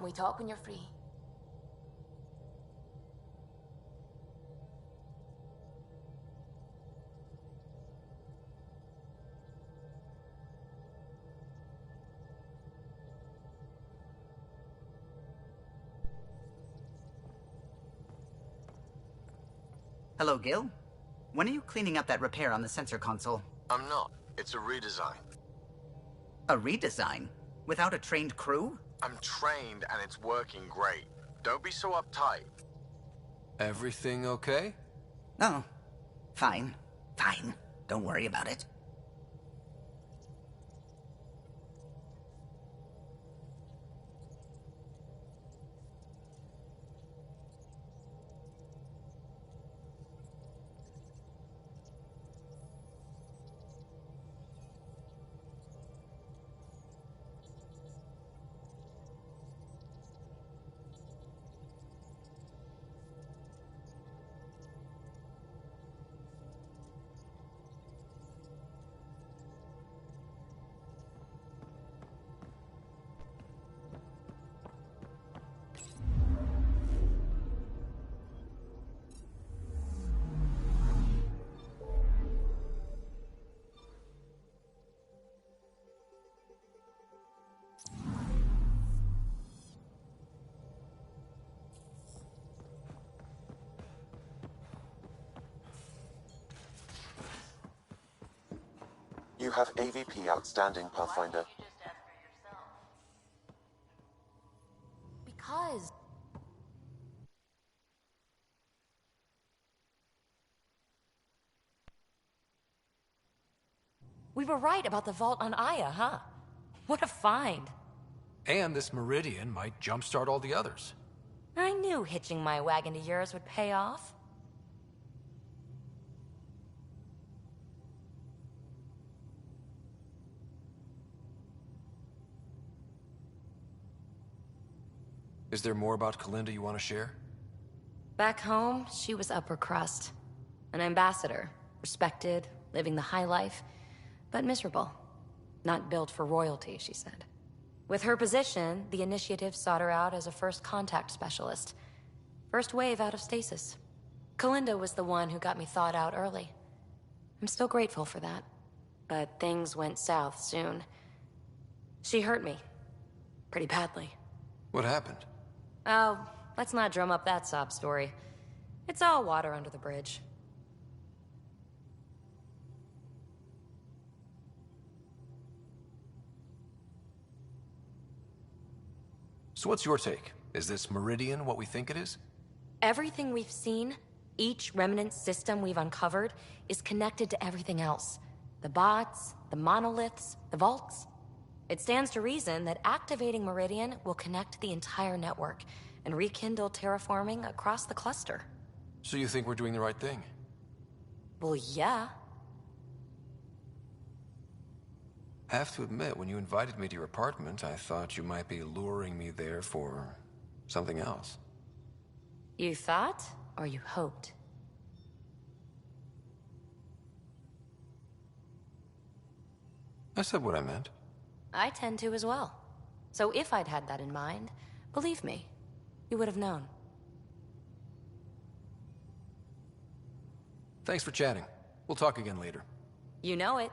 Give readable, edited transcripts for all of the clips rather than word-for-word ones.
Can we talk when you're free? Hello, Gil. When are you cleaning up that repair on the sensor console? I'm not. It's a redesign. A redesign? Without a trained crew? I'm trained and it's working great. Don't be so uptight. Everything okay? Oh, fine. Fine. Don't worry about it. You have AVP outstanding, Pathfinder. Because... we were right about the vault on Aya, huh? What a find. And this Meridian might jumpstart all the others. I knew hitching my wagon to yours would pay off. Is there more about Kalinda you want to share? Back home, she was upper crust. An ambassador. Respected, living the high life, but miserable. Not built for royalty, she said. With her position, the initiative sought her out as a first contact specialist. First wave out of stasis. Kalinda was the one who got me thawed out early. I'm still grateful for that. But things went south soon. She hurt me. Pretty badly. What happened? Oh, let's not drum up that sob story. It's all water under the bridge. So what's your take? Is this Meridian what we think it is? Everything we've seen, each remnant system we've uncovered, is connected to everything else. The bots, the monoliths, the vaults. It stands to reason that activating Meridian will connect the entire network and rekindle terraforming across the cluster. So you think we're doing the right thing? Well, yeah. I have to admit, when you invited me to your apartment, I thought you might be luring me there for something else. You thought, or you hoped? I said what I meant. I tend to as well. So if I'd had that in mind, believe me, you would have known. Thanks for chatting. We'll talk again later. You know it.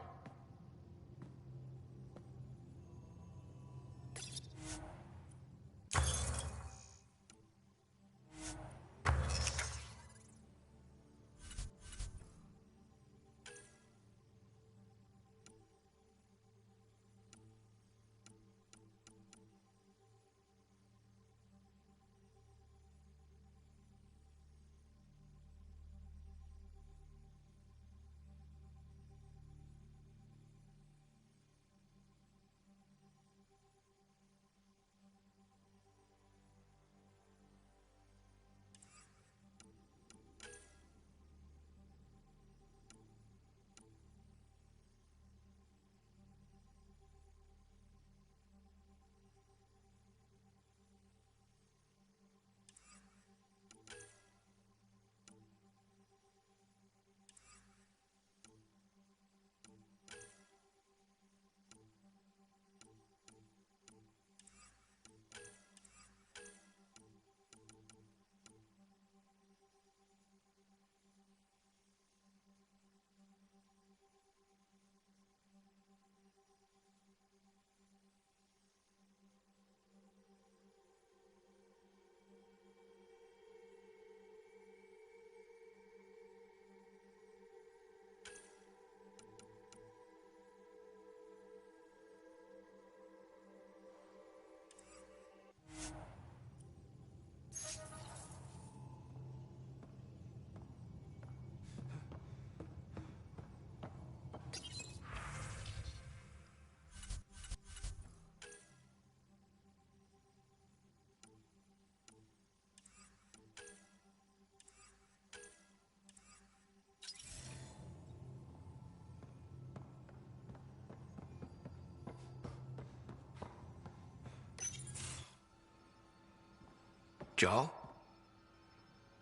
Jaal?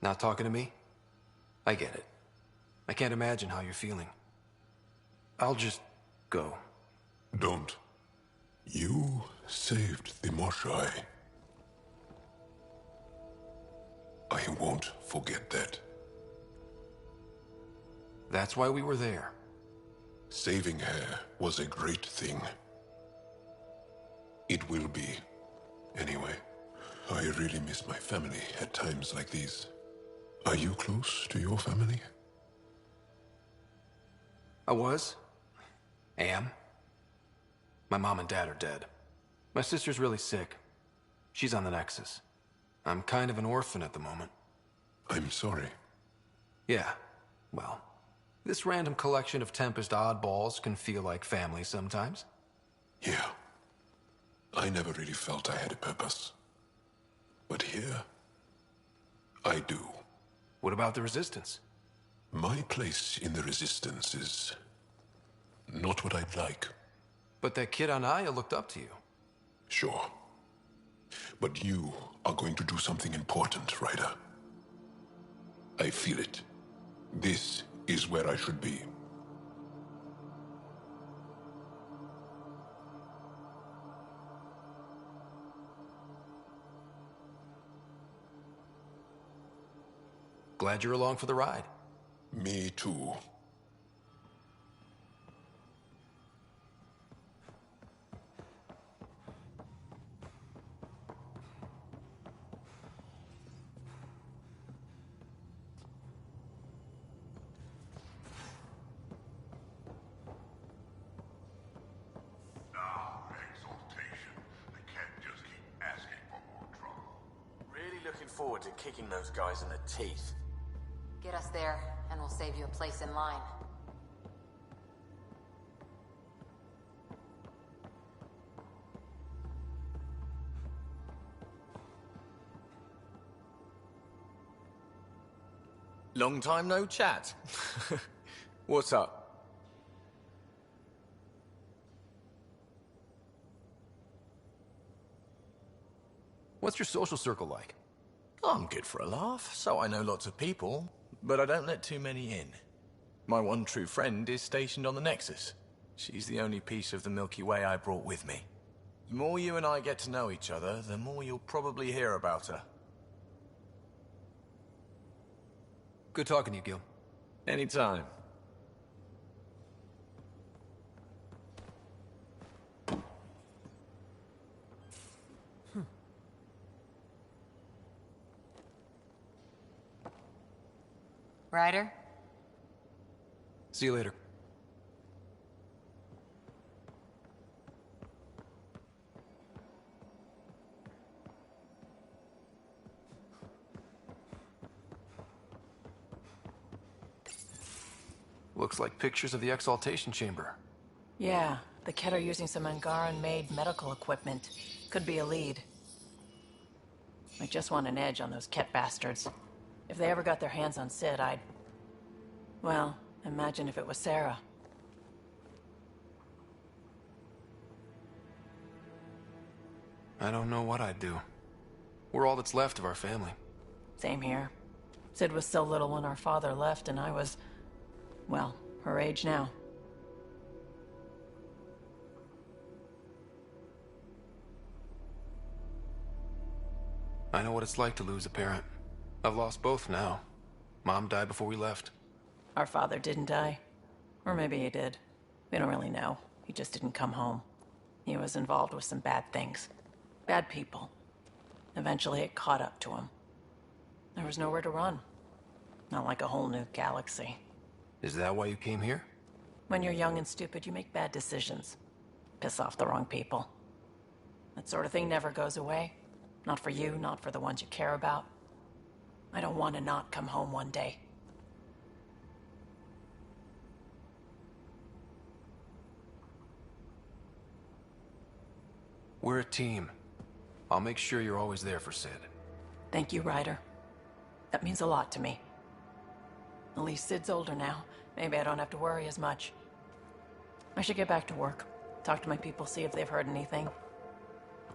Not talking to me? I get it. I can't imagine how you're feeling. I'll just go. Don't. You saved the Moshae. I won't forget that. That's why we were there. Saving her was a great thing. It will be. Anyway, I really miss my family at times like these. Are you close to your family? I was. Am. My mom and dad are dead. My sister's really sick. She's on the Nexus. I'm kind of an orphan at the moment. I'm sorry. Yeah, well, this random collection of Tempest oddballs can feel like family sometimes. Yeah. I never really felt I had a purpose. But here, I do. What about the Resistance? My place in the Resistance is not what I'd like. But that kid on Aya looked up to you. Sure. But you are going to do something important, Ryder. I feel it. This is where I should be. Glad you're along for the ride. Me too. Looking forward to kicking those guys in the teeth. Get us there, and we'll save you a place in line. Long time no chat. What's up? What's your social circle like? I'm good for a laugh, so I know lots of people, but I don't let too many in. My one true friend is stationed on the Nexus. She's the only piece of the Milky Way I brought with me. The more you and I get to know each other, the more you'll probably hear about her. Good talking to you, Gil. Anytime. Ryder? See you later. Looks like pictures of the Exaltation Chamber. Yeah, the Kett are using some Angaran-made medical equipment. Could be a lead. I just want an edge on those Kett bastards. If they ever got their hands on Sid, I'd... Well, imagine if it was Sarah. I don't know what I'd do. We're all that's left of our family. Same here. Sid was so little when our father left, and I was... well, her age now. I know what it's like to lose a parent. I've lost both now. Mom died before we left. Our father didn't die. Or maybe he did. We don't really know. He just didn't come home. He was involved with some bad things. Bad people. Eventually it caught up to him. There was nowhere to run. Not like a whole new galaxy. Is that why you came here? When you're young and stupid, you make bad decisions. Piss off the wrong people. That sort of thing never goes away. Not for you, not for the ones you care about. I don't want to not come home one day. We're a team. I'll make sure you're always there for Sid. Thank you, Ryder. That means a lot to me. At least Sid's older now. Maybe I don't have to worry as much. I should get back to work. Talk to my people, see if they've heard anything.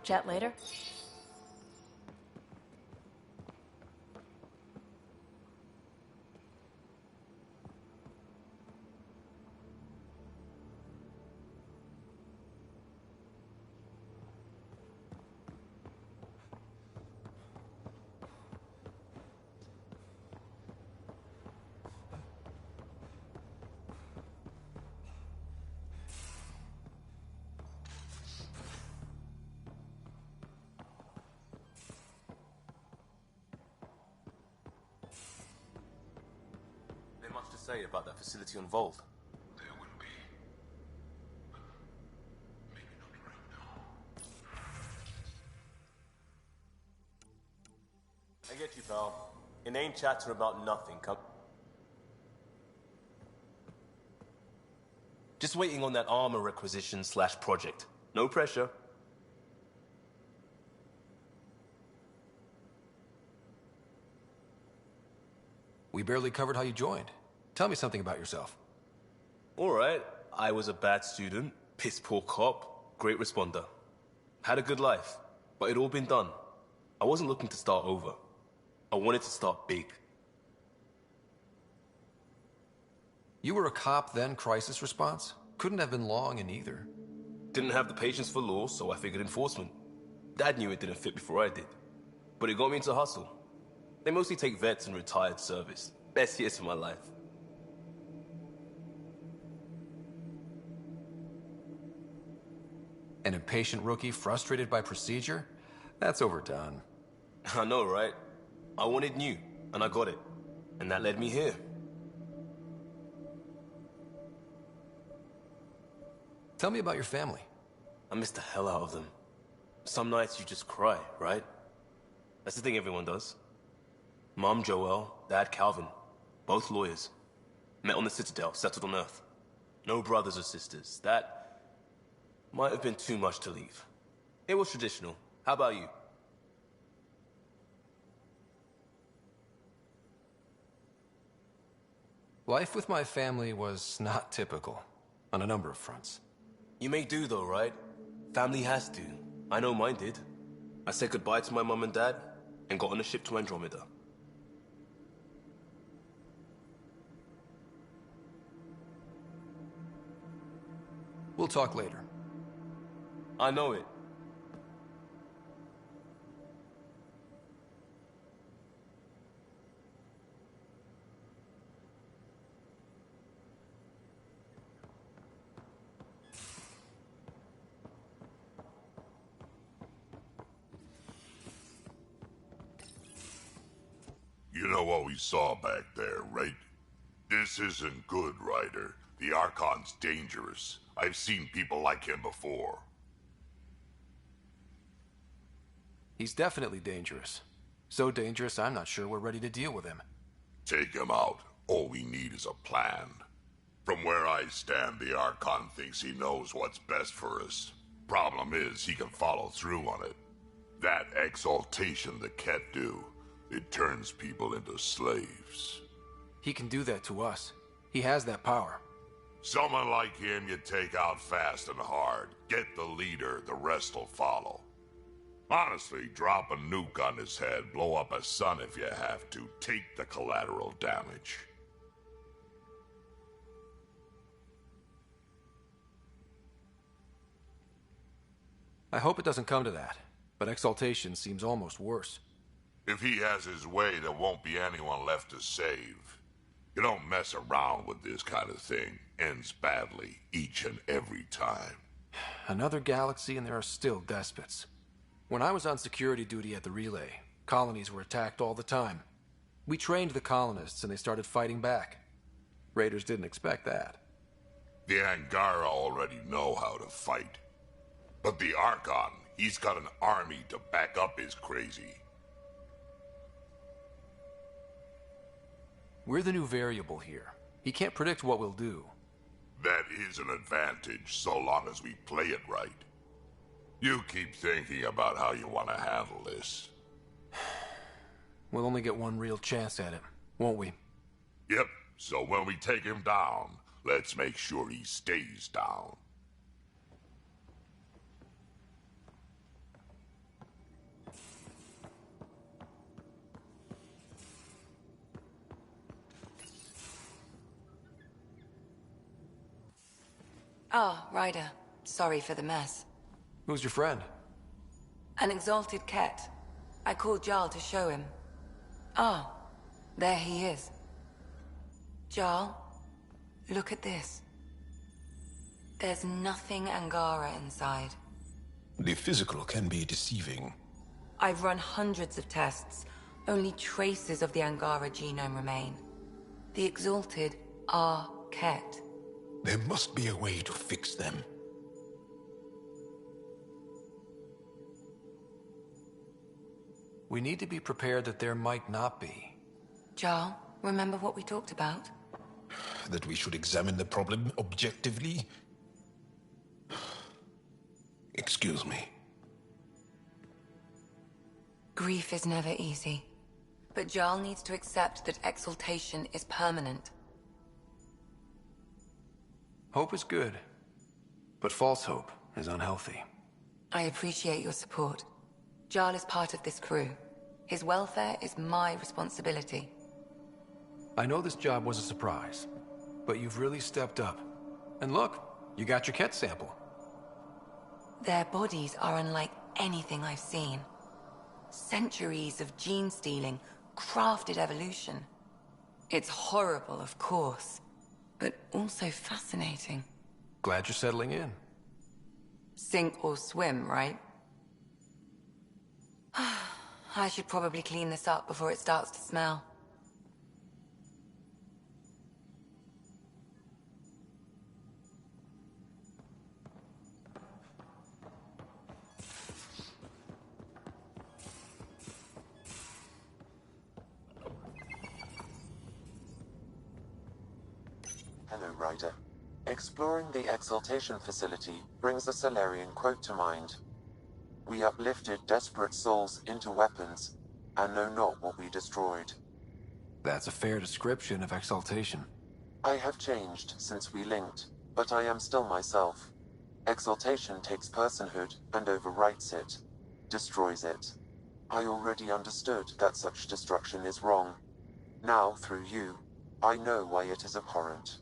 Chat later? much to say about that facility on Vault. There will be. Maybe not right now. I get you, pal. Inane chatter about nothing. Just waiting on that armor requisition / project. No pressure. We barely covered how you joined. Tell me something about yourself. All right. I was a bad student, piss poor cop, great responder. Had a good life, but it'd all been done. I wasn't looking to start over. I wanted to start big. You were a cop, then crisis response? Couldn't have been long in either. Didn't have the patience for law, so I figured enforcement. Dad knew it didn't fit before I did. But it got me into hustle. They mostly take vets and retired service. Best years of my life. An impatient rookie frustrated by procedure? That's overdone. I know, right? I wanted new, and I got it. And that led me here. Tell me about your family. I miss the hell out of them. Some nights you just cry, right? That's the thing everyone does. Mom, Joelle, Dad, Calvin. Both lawyers. Met on the Citadel, settled on Earth. No brothers or sisters. That might have been too much to leave. It was traditional. How about you? Life with my family was not typical, on a number of fronts. You may do though, right? Family has to. I know mine did. I said goodbye to my mom and dad, and got on a ship to Andromeda. We'll talk later. I know it. You know what we saw back there, right? This isn't good, Ryder. The Archon's dangerous. I've seen people like him before. He's definitely dangerous. So dangerous, I'm not sure we're ready to deal with him. Take him out. All we need is a plan. From where I stand, the Archon thinks he knows what's best for us. Problem is, he can follow through on it. That exaltation the Ket do, it turns people into slaves. He can do that to us. He has that power. Someone like him you take out fast and hard. Get the leader, the rest will follow. Honestly, drop a nuke on his head, blow up a sun if you have to. Take the collateral damage. I hope it doesn't come to that, but exaltation seems almost worse. If he has his way, there won't be anyone left to save. You don't mess around with this kind of thing. Ends badly, each and every time. Another galaxy and there are still despots. When I was on security duty at the Relay, colonies were attacked all the time. We trained the colonists and they started fighting back. Raiders didn't expect that. The Angara already know how to fight. But the Archon, he's got an army to back up his crazy. We're the new variable here. He can't predict what we'll do. That is an advantage, so long as we play it right. You keep thinking about how you want to handle this. We'll only get one real chance at it, won't we? Yep, so when we take him down, let's make sure he stays down. Oh, Ryder. Sorry for the mess. Who's your friend? An exalted Ket. I called Jarl to show him. Oh, there he is. Jarl, look at this. There's nothing Angara inside. The physical can be deceiving. I've run hundreds of tests. Only traces of the Angara genome remain. The Exalted are Ket. There must be a way to fix them. We need to be prepared that there might not be. Jarl, remember what we talked about? That we should examine the problem objectively? Excuse me. Grief is never easy. But Jarl needs to accept that exaltation is permanent. Hope is good, but false hope is unhealthy. I appreciate your support. Jarl is part of this crew. His welfare is my responsibility. I know this job was a surprise, but you've really stepped up. And look, you got your Ket sample. Their bodies are unlike anything I've seen. Centuries of gene stealing, crafted evolution. It's horrible, of course, but also fascinating. Glad you're settling in. Sink or swim, right? I should probably clean this up before it starts to smell. Hello, Ryder. Exploring the Exaltation facility brings a Salarian quote to mind. We uplifted desperate souls into weapons, and know not what we destroyed. That's a fair description of Exaltation. I have changed since we linked, but I am still myself. Exaltation takes personhood and overwrites it, destroys it. I already understood that such destruction is wrong. Now, through you, I know why it is abhorrent.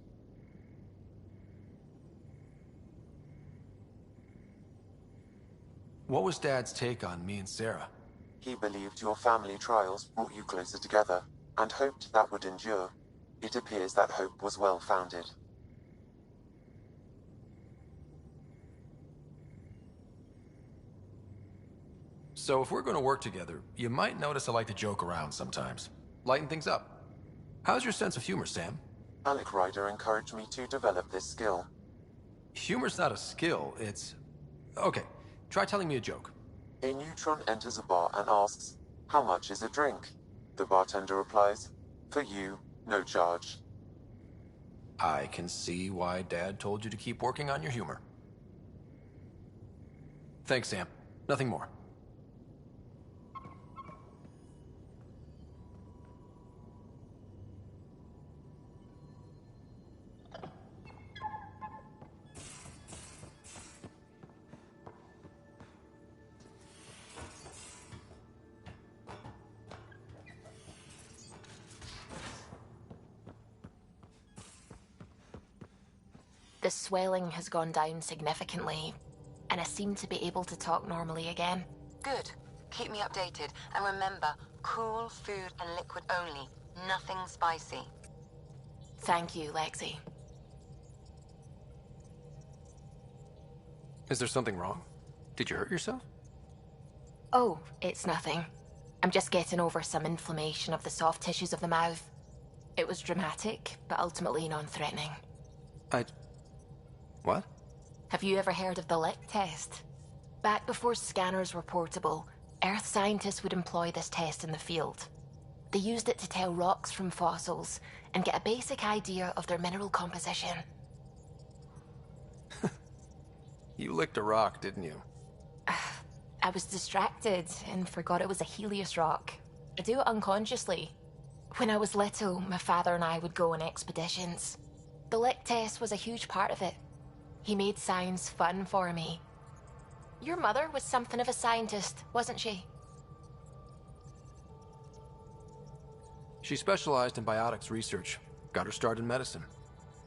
What was Dad's take on me and Sarah? He believed your family trials brought you closer together, and hoped that would endure. It appears that hope was well-founded. So if we're going to work together, you might notice I like to joke around sometimes. Lighten things up. How's your sense of humor, Sam? Alec Ryder encouraged me to develop this skill. Humor's not a skill, it's... Okay, try telling me a joke. A neutron enters a bar and asks, "How much is a drink?" The bartender replies, "For you, no charge." I can see why Dad told you to keep working on your humor. Thanks, Sam. Nothing more. The swelling has gone down significantly, and I seem to be able to talk normally again. Good. Keep me updated, and remember, cool food and liquid only. Nothing spicy. Thank you, Lexi. Is there something wrong? Did you hurt yourself? Oh, it's nothing. I'm just getting over some inflammation of the soft tissues of the mouth. It was dramatic, but ultimately non-threatening. What? Have you ever heard of the Lick test? Back before scanners were portable, Earth scientists would employ this test in the field. They used it to tell rocks from fossils and get a basic idea of their mineral composition. You licked a rock, didn't you? I was distracted and forgot it was a Helios rock. I do it unconsciously. When I was little, my father and I would go on expeditions. The Lick test was a huge part of it. He made science fun for me. Your mother was something of a scientist, wasn't she? She specialized in biotics research. Got her start in medicine.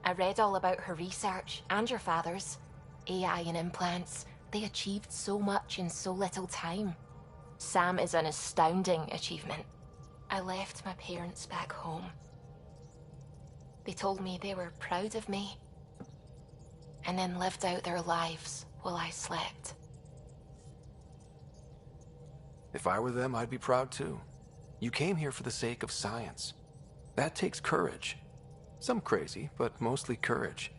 I read all about her research, and your father's. AI and implants. They achieved so much in so little time. Sam is an astounding achievement. I left my parents back home. They told me they were proud of me, and then lived out their lives while I slept. If I were them, I'd be proud too. You came here for the sake of science. That takes courage. Some crazy, but mostly courage.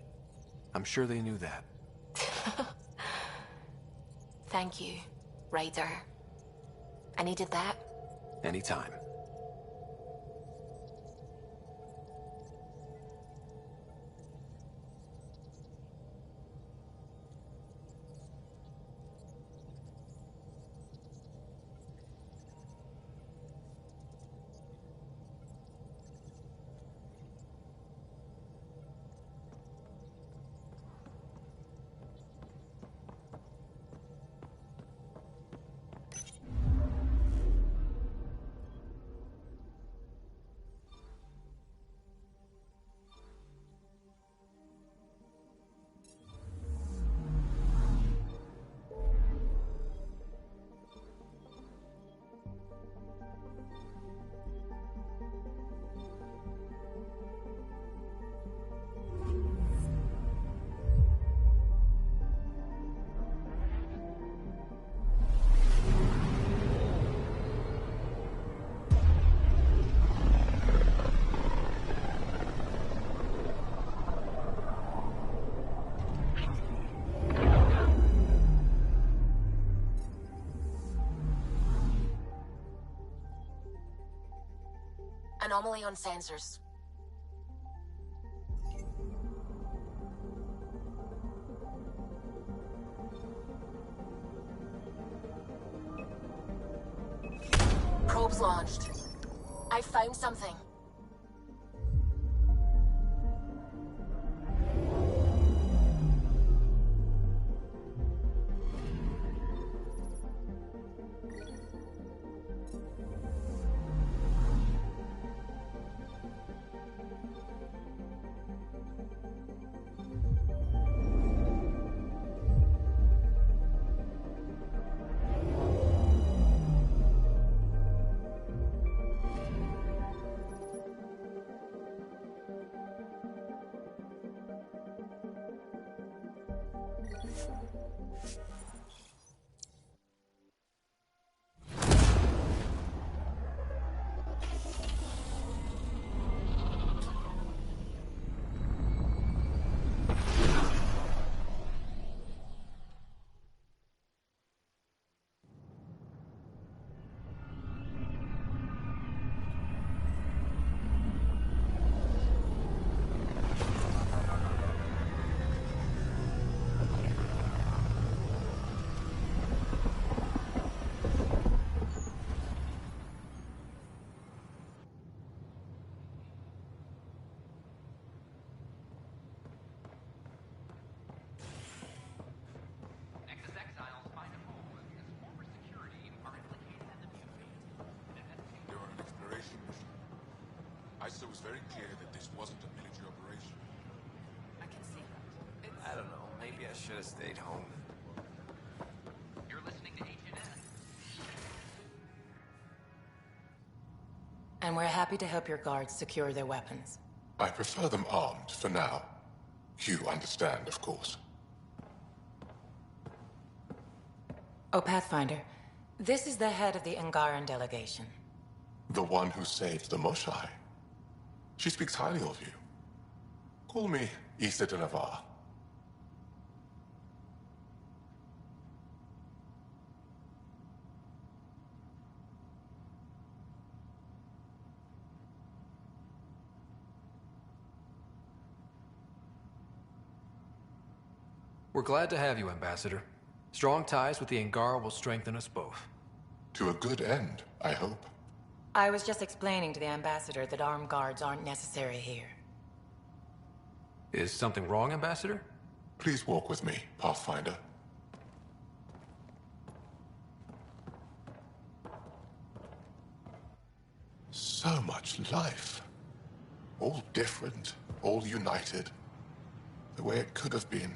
I'm sure they knew that. Thank you, Raider. I needed that. Anytime. Anomaly on sensors. Probes launched. I found something. ISO was very clear that this wasn't a military operation. I can see that. I don't know. Maybe I should have stayed home. You're listening to HNS. And we're happy to help your guards secure their weapons. I prefer them armed for now. You understand, of course. Oh, Pathfinder, this is the head of the Angaran delegation. The one who saved the Moshai. She speaks highly of you. Call me Issa de Navarre. We're glad to have you, Ambassador. Strong ties with the Angara will strengthen us both. To a good end, I hope. I was just explaining to the Ambassador that armed guards aren't necessary here. Is something wrong, Ambassador? Please walk with me, Pathfinder. So much life. All different, all united. The way it could have been.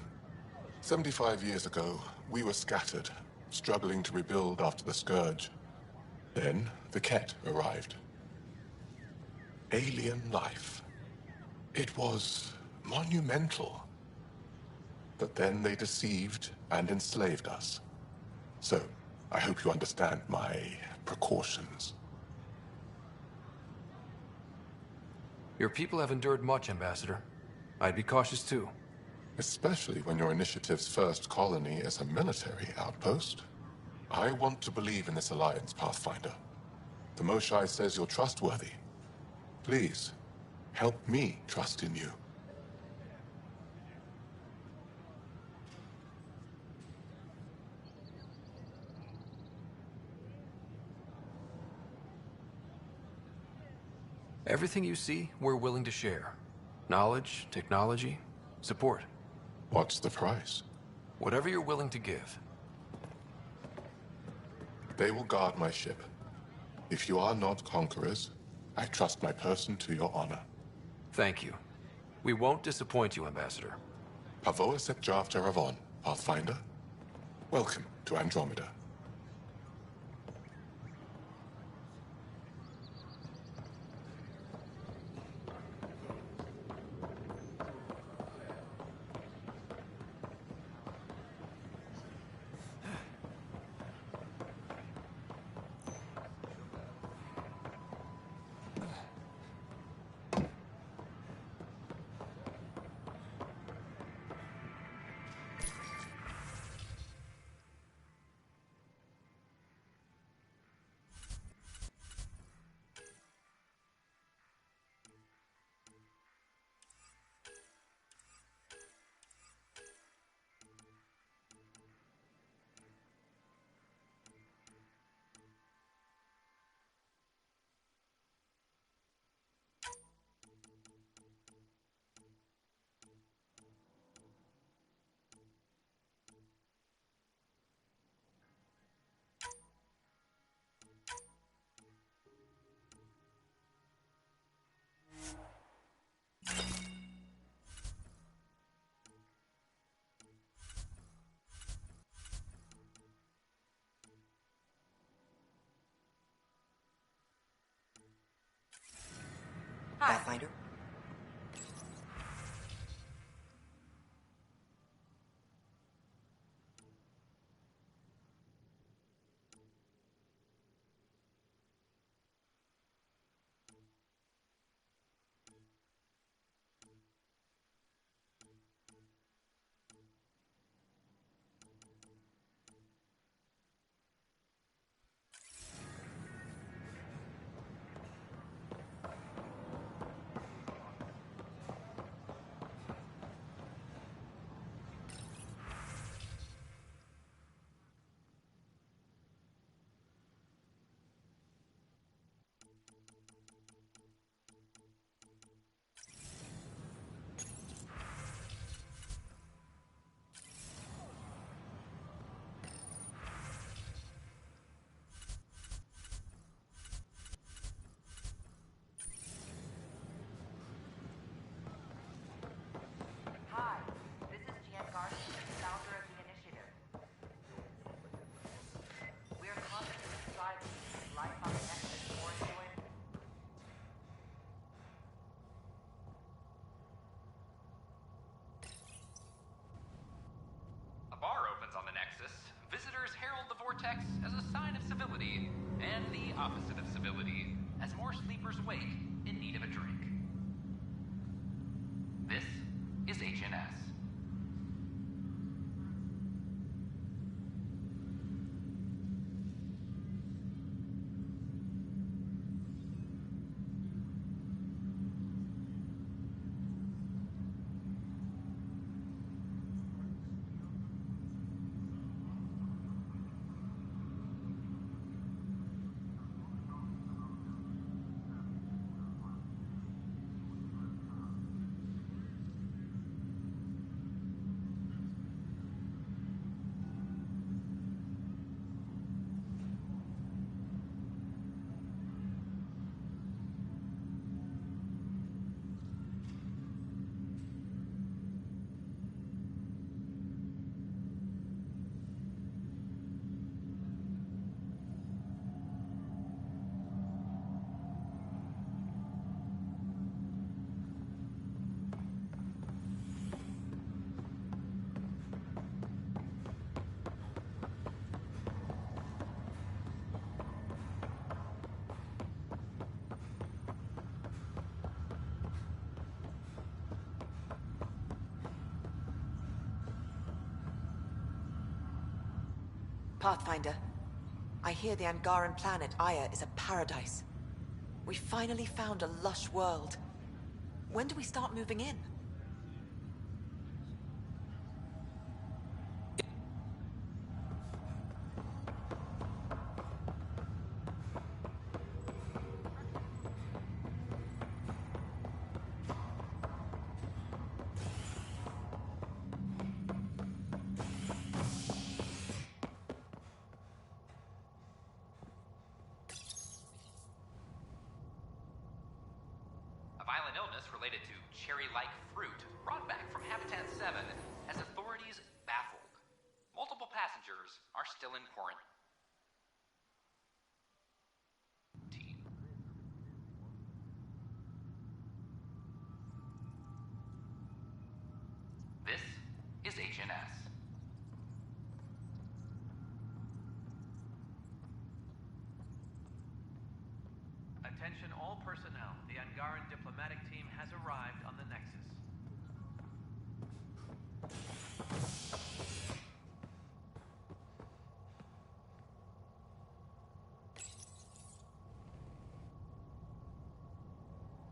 75 years ago, we were scattered, struggling to rebuild after the Scourge. Then, the Ket arrived. Alien life. It was monumental. But then they deceived and enslaved us. So, I hope you understand my precautions. Your people have endured much, Ambassador. I'd be cautious too. Especially when your initiative's first colony is a military outpost. I want to believe in this alliance, Pathfinder. The Moshae says you're trustworthy. Please, help me trust in you. Everything you see, we're willing to share. Knowledge, technology, support. What's the price? Whatever you're willing to give. They will guard my ship. If you are not conquerors, I trust my person to your honor. Thank you. We won't disappoint you, Ambassador. Pavoa Sep Jav Teravon, Pathfinder. Welcome to Andromeda. Pathfinder? vortex as a sign of civility, and the opposite of civility, as more sleepers wake in need of a drink. This is HNS. Pathfinder, I hear the Angaran planet Aya is a paradise. We finally found a lush world. When do we start moving in? A violent illness related to cherry-like fruit brought back from Habitat 7 has authorities baffled. Multiple passengers are still in quarantine. This is HNS. Attention all personnel. The Angaran diplomatic team has arrived on the Nexus.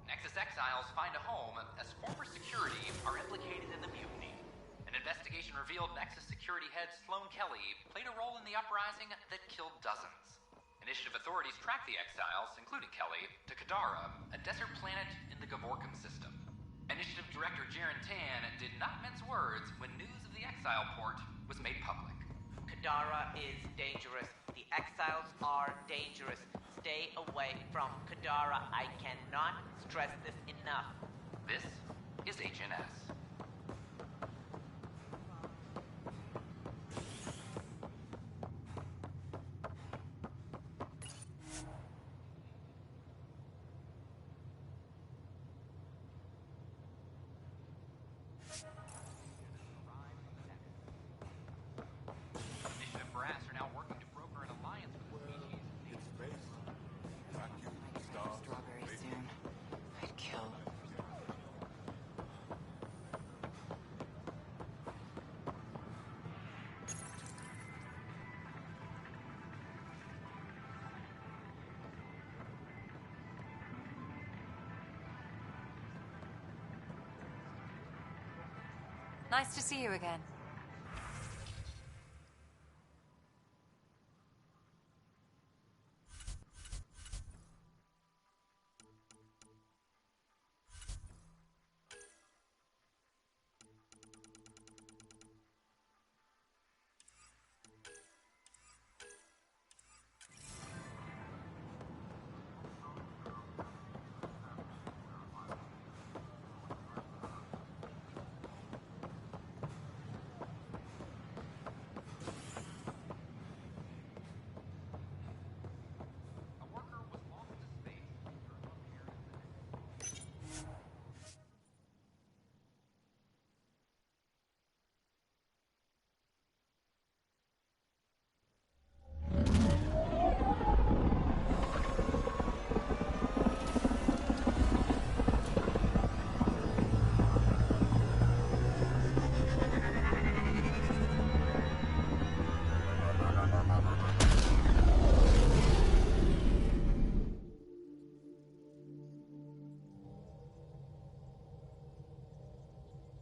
Nexus exiles find a home as former security are implicated in the mutiny. An investigation revealed Nexus security head Sloan Kelly played a role in the uprising that killed dozens. Initiative authorities tracked the exiles, including Kelly, to Kadara, a desert planet in the Gavorkum system. Initiative Director Jaren Tan did not mince words when news of the exile port was made public. Kadara is dangerous. The exiles are dangerous. Stay away from Kadara. I cannot stress this enough. This is HNS. Initiative Brass are now working to broker an alliance with the species. It's space. Vacuum, stars, Strawberry soon. I'd kill. Nice to see you again.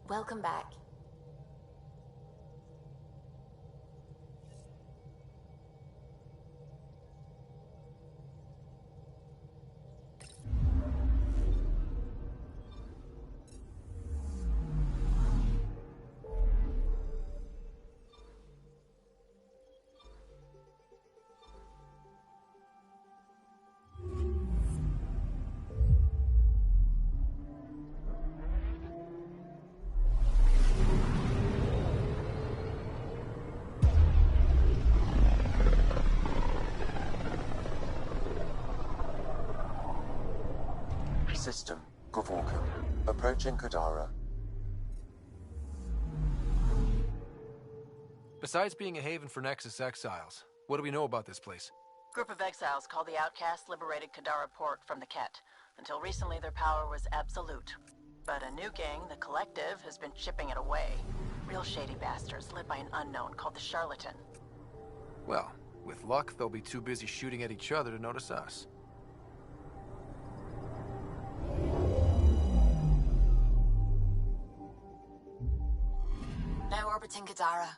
Welcome back. System, Gavorkum. Approaching Kadara. Besides being a haven for Nexus exiles, what do we know about this place? Group of exiles called the Outcasts liberated Kadara Port from the Ket. Until recently, their power was absolute. But a new gang, the Collective, has been chipping it away. Real shady bastards led by an unknown called the Charlatan. Well, with luck, they'll be too busy shooting at each other to notice us. Now orbiting Kadara.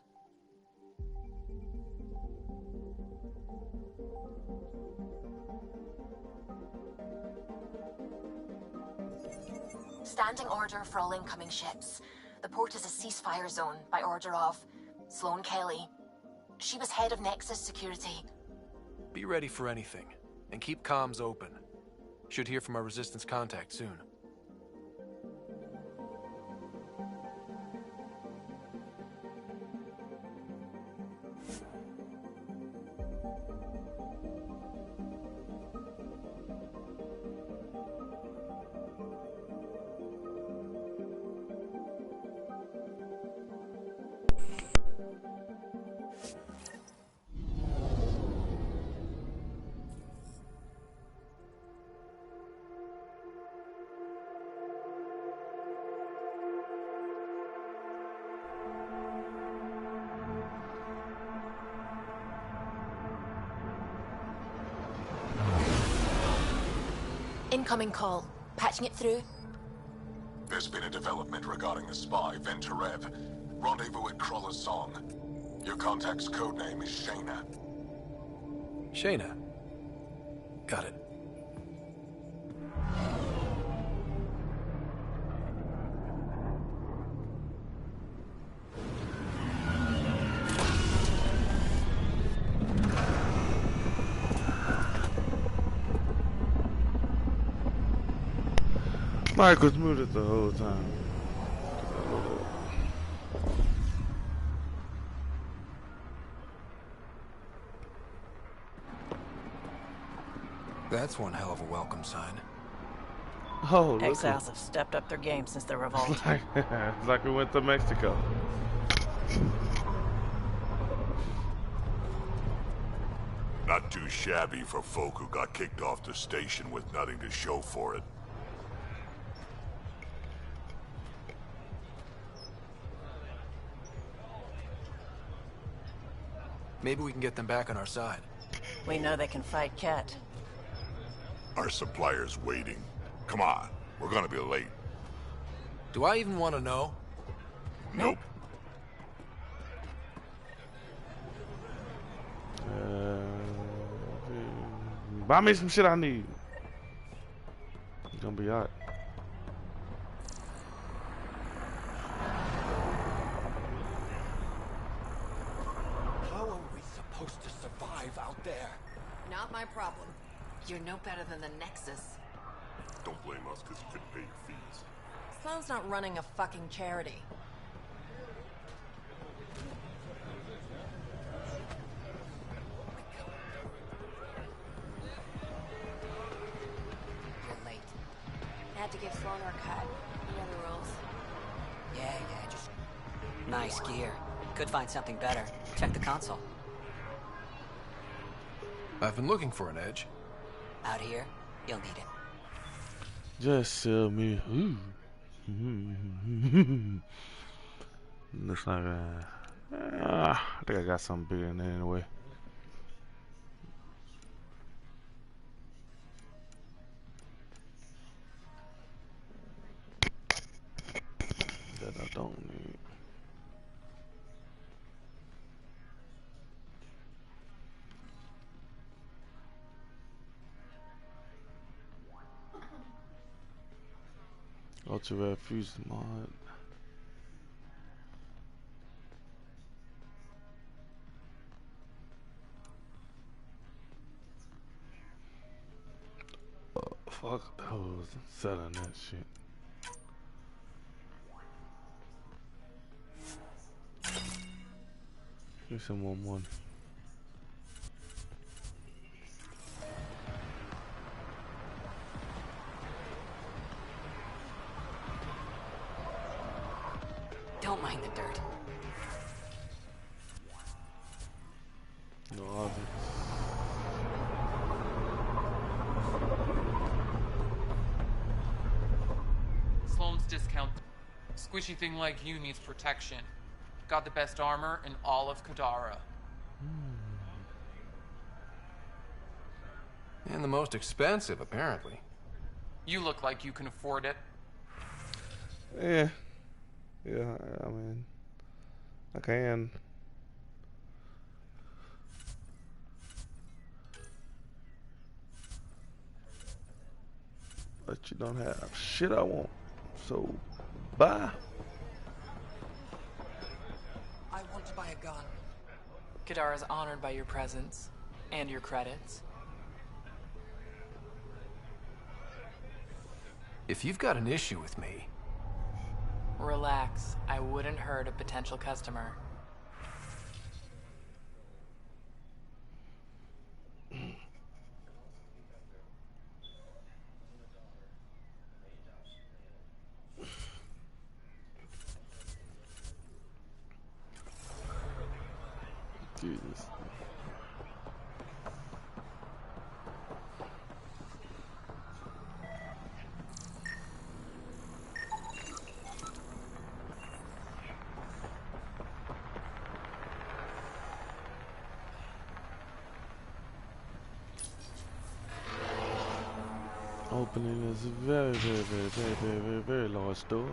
Standing order for all incoming ships. The port is a ceasefire zone by order of Sloane Kelly. She was head of Nexus Security. Be ready for anything, and keep comms open. Should hear from our Resistance contact soon. Incoming call. Patching it through. There's been a development regarding the spy, Venturev. Rendezvous at Kroller's Song. Your contact's codename is Shayna. Shayna. Got it. Mike was muted the whole time. That's one hell of a welcome sign. Oh, look. Exiles have stepped up their game since the revolt. It's like we went to Mexico. Not too shabby for folk who got kicked off the station with nothing to show for it. Maybe we can get them back on our side. We know they can fight Ket. Our supplier's waiting. Come on, we're gonna be late. Do I even want to know? Nope. Buy me some shit I need. It's gonna be alright. How are we supposed to survive out there? Not my problem. You're no better than the Nexus. Don't blame us because you couldn't pay your fees. Sloane's not running a fucking charity. You're late. I had to give Sloane her cut. You know the rules. Yeah, just... Nice gear. Could find something better. Check the console. I've been looking for an edge. Out here, you'll need it. Just sell me. Ooh. Looks like I think I got something bigger in there anyway. That I don't need. Ultra Red Fuse mod. Fuck those. I'm selling that shit. Give some more money. Don't mind the dirt. No obvious. Sloane's discount. Squishy thing like you needs protection. Got the best armor in all of Kadara. And the most expensive, apparently. You look like you can afford it. Yeah. Yeah, I mean, I can. But you don't have shit I want. So, bye. I want to buy a gun. Kadara is honored by your presence and your credits. If you've got an issue with me... Relax. I wouldn't hurt a potential customer. Jesus. Opening this very large door.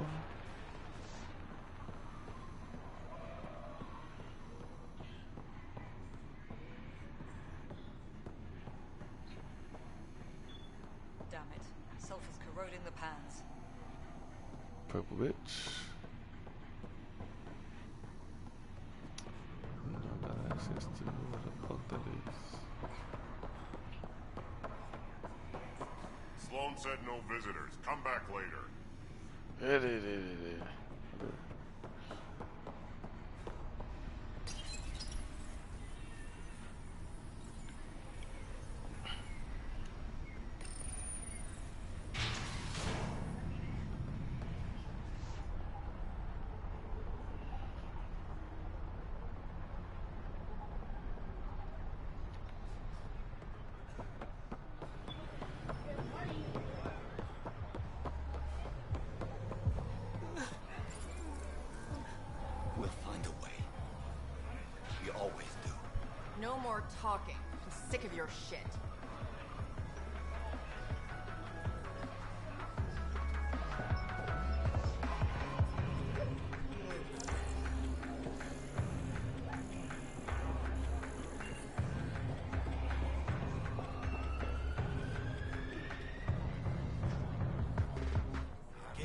Damn it. Sulfur's corroding the pans. Purple bitch. I got access to what the fuck that is. Sloan said no visitors. Come back later. We'll find a way. We always do. No more talking. I'm sick of your shit.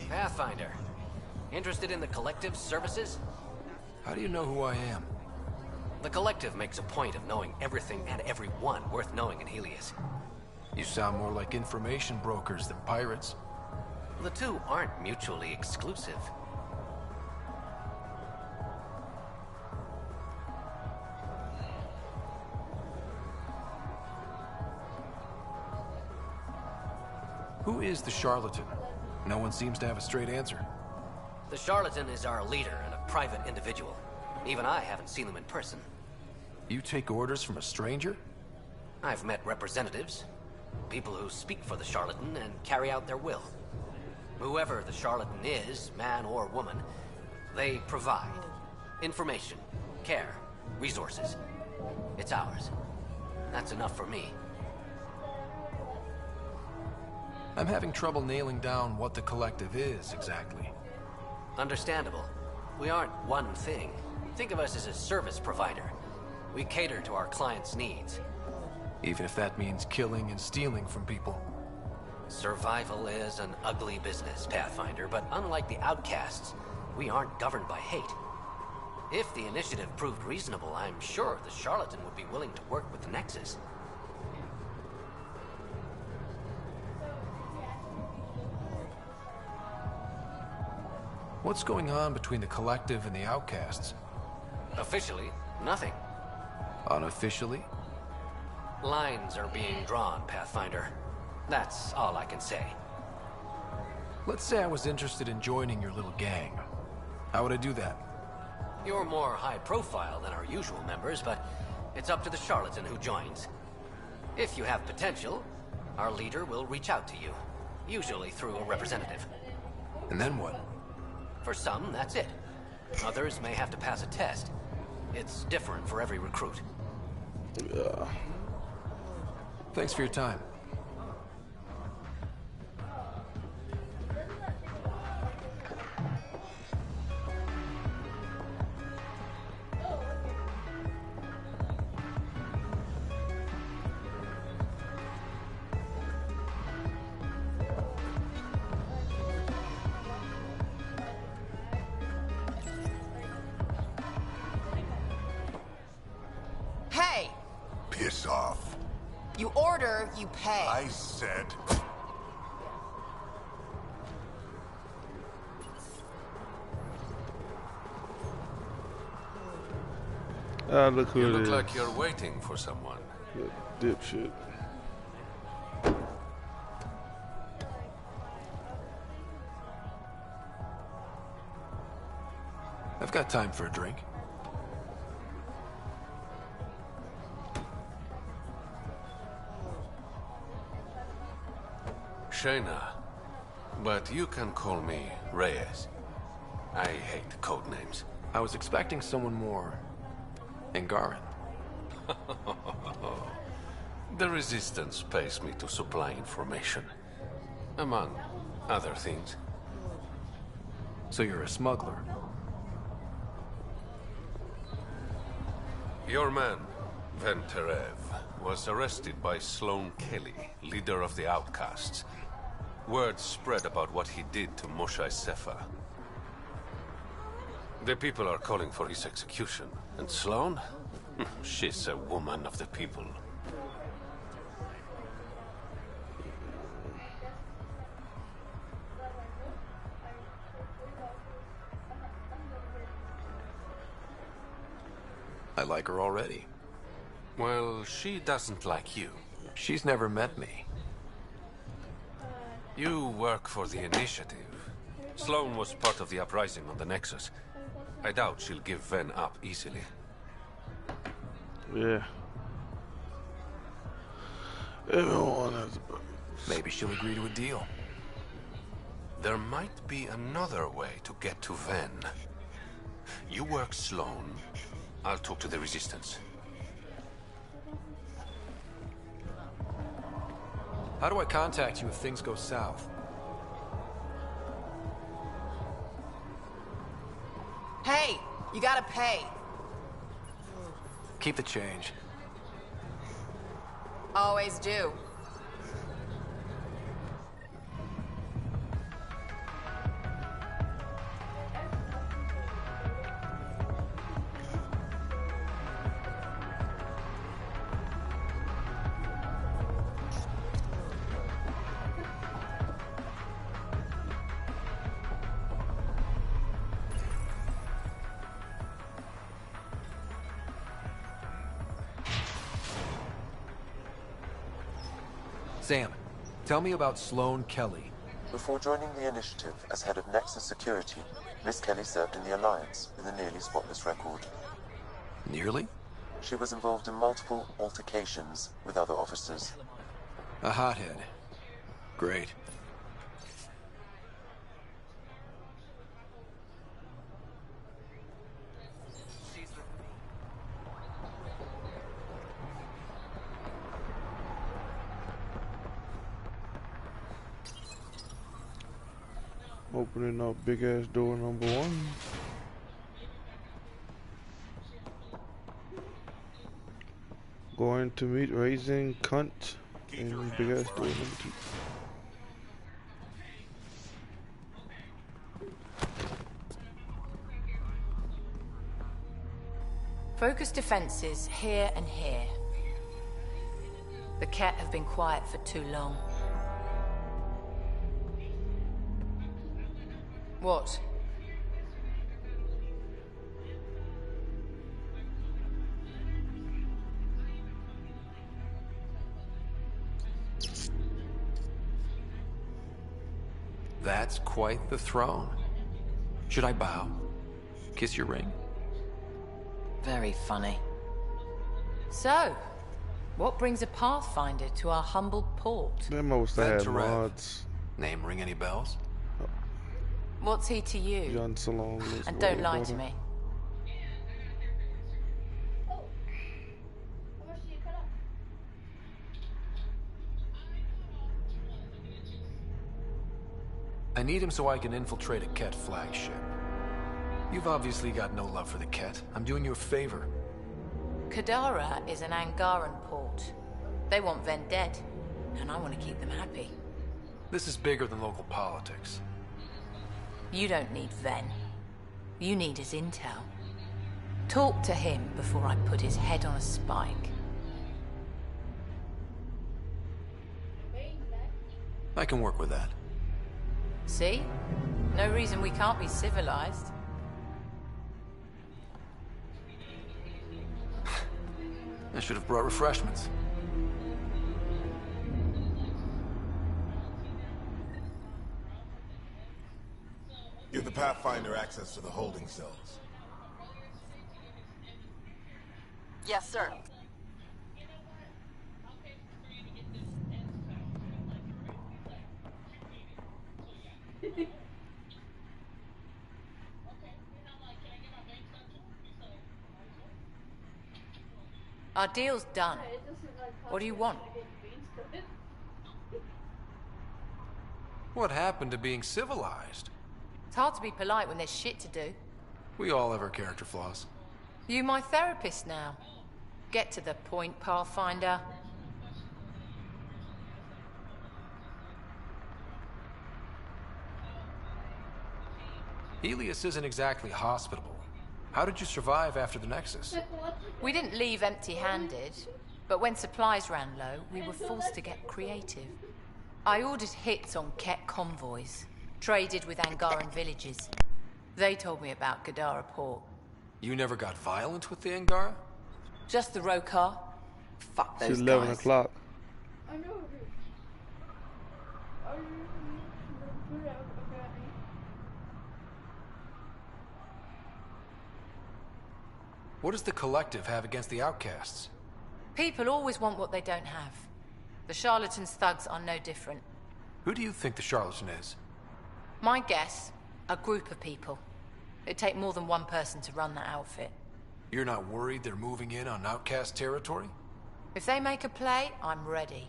Pathfinder. Interested in the Collective's services? How do you know who I am? The Collective makes a point of knowing everything and everyone worth knowing in Helios. You sound more like information brokers than pirates. The two aren't mutually exclusive. Who is the charlatan? No one seems to have a straight answer. The charlatan is our leader and a private individual. Even I haven't seen him in person. You take orders from a stranger? I've met representatives. People who speak for the charlatan and carry out their will. Whoever the charlatan is, man or woman, they provide information, care, resources. It's ours. That's enough for me. I'm having trouble nailing down what the Collective is, exactly. Understandable. We aren't one thing. Think of us as a service provider. We cater to our clients' needs. Even if that means killing and stealing from people. Survival is an ugly business, Pathfinder, but unlike the Outcasts, we aren't governed by hate. If the initiative proved reasonable, I'm sure the charlatan would be willing to work with the Nexus. What's going on between the Collective and the Outcasts? Officially, nothing. Unofficially? Lines are being drawn, Pathfinder. That's all I can say. Let's say I was interested in joining your little gang. How would I do that? You're more high profile than our usual members, but it's up to the charlatan who joins. If you have potential, our leader will reach out to you, usually through a representative. And then what? For some, that's it. Others may have to pass a test. It's different for every recruit. Thanks for your time. You order, you pay. I said... Ah, look who You it look is. like you're waiting for someone. That dipshit. I've got time for a drink. Shayna, but you can call me Reyes. I hate code names. I was expecting someone more Angaran. The Resistance pays me to supply information, among other things. So you're a smuggler? Your man, Venterev, was arrested by Sloane Kelly, leader of the Outcasts. Word spread about what he did to Moshae Sefa. The people are calling for his execution. And Sloane? She's a woman of the people. I like her already. Well, she doesn't like you. She's never met me. You work for the Initiative. Sloane was part of the uprising on the Nexus. I doubt she'll give Ven up easily. Yeah. Everyone has... Maybe she'll agree to a deal. There might be another way to get to Ven. You work Sloane. I'll talk to the Resistance. How do I contact you if things go south? Hey, you gotta pay. Keep the change. Always do. Sam, tell me about Sloane Kelly. Before joining the Initiative as head of Nexus Security, Miss Kelly served in the Alliance with a nearly spotless record. Nearly? She was involved in multiple altercations with other officers. A hothead. Great. Opening up big ass door number 1. Going to meet Raising Cunt in big ass door number 2. Focus defenses here and here. The Ket have been quiet for too long. What? That's quite the throne. Should I bow? Kiss your ring? Very funny. So, what brings a Pathfinder to our humble port? They must have had Venterev. mods. Name ring any bells? What's he to you? John Salon. And don't lie to me. I need him so I can infiltrate a Ket flagship. You've obviously got no love for the Ket. I'm doing you a favor. Kadara is an Angaran port. They want Ven dead, and I want to keep them happy. This is bigger than local politics. You don't need Ven. You need his intel. Talk to him before I put his head on a spike. I can work with that. See? No reason we can't be civilized. I should have brought refreshments. Give the Pathfinder access to the holding cells. Yes, sir. Our deal's done. What do you want? What happened to being civilized? It's hard to be polite when there's shit to do. We all have our character flaws. You my therapist now. Get to the point, Pathfinder. Helios isn't exactly hospitable. How did you survive after the Nexus? We didn't leave empty-handed, but when supplies ran low, we were forced to get creative. I ordered hits on Ket convoys, traded with Angaran villages. They told me about Kadara port. You never got violent with the Angara? Just the Rokar. Fuck those It's 11 guys. o'clock. What does the Collective have against the outcasts? People always want what they don't have. The Charlatans' thugs are no different. Who do you think the Charlatan is? My guess, a group of people. It'd take more than one person to run that outfit. You're not worried they're moving in on outcast territory? If they make a play, I'm ready.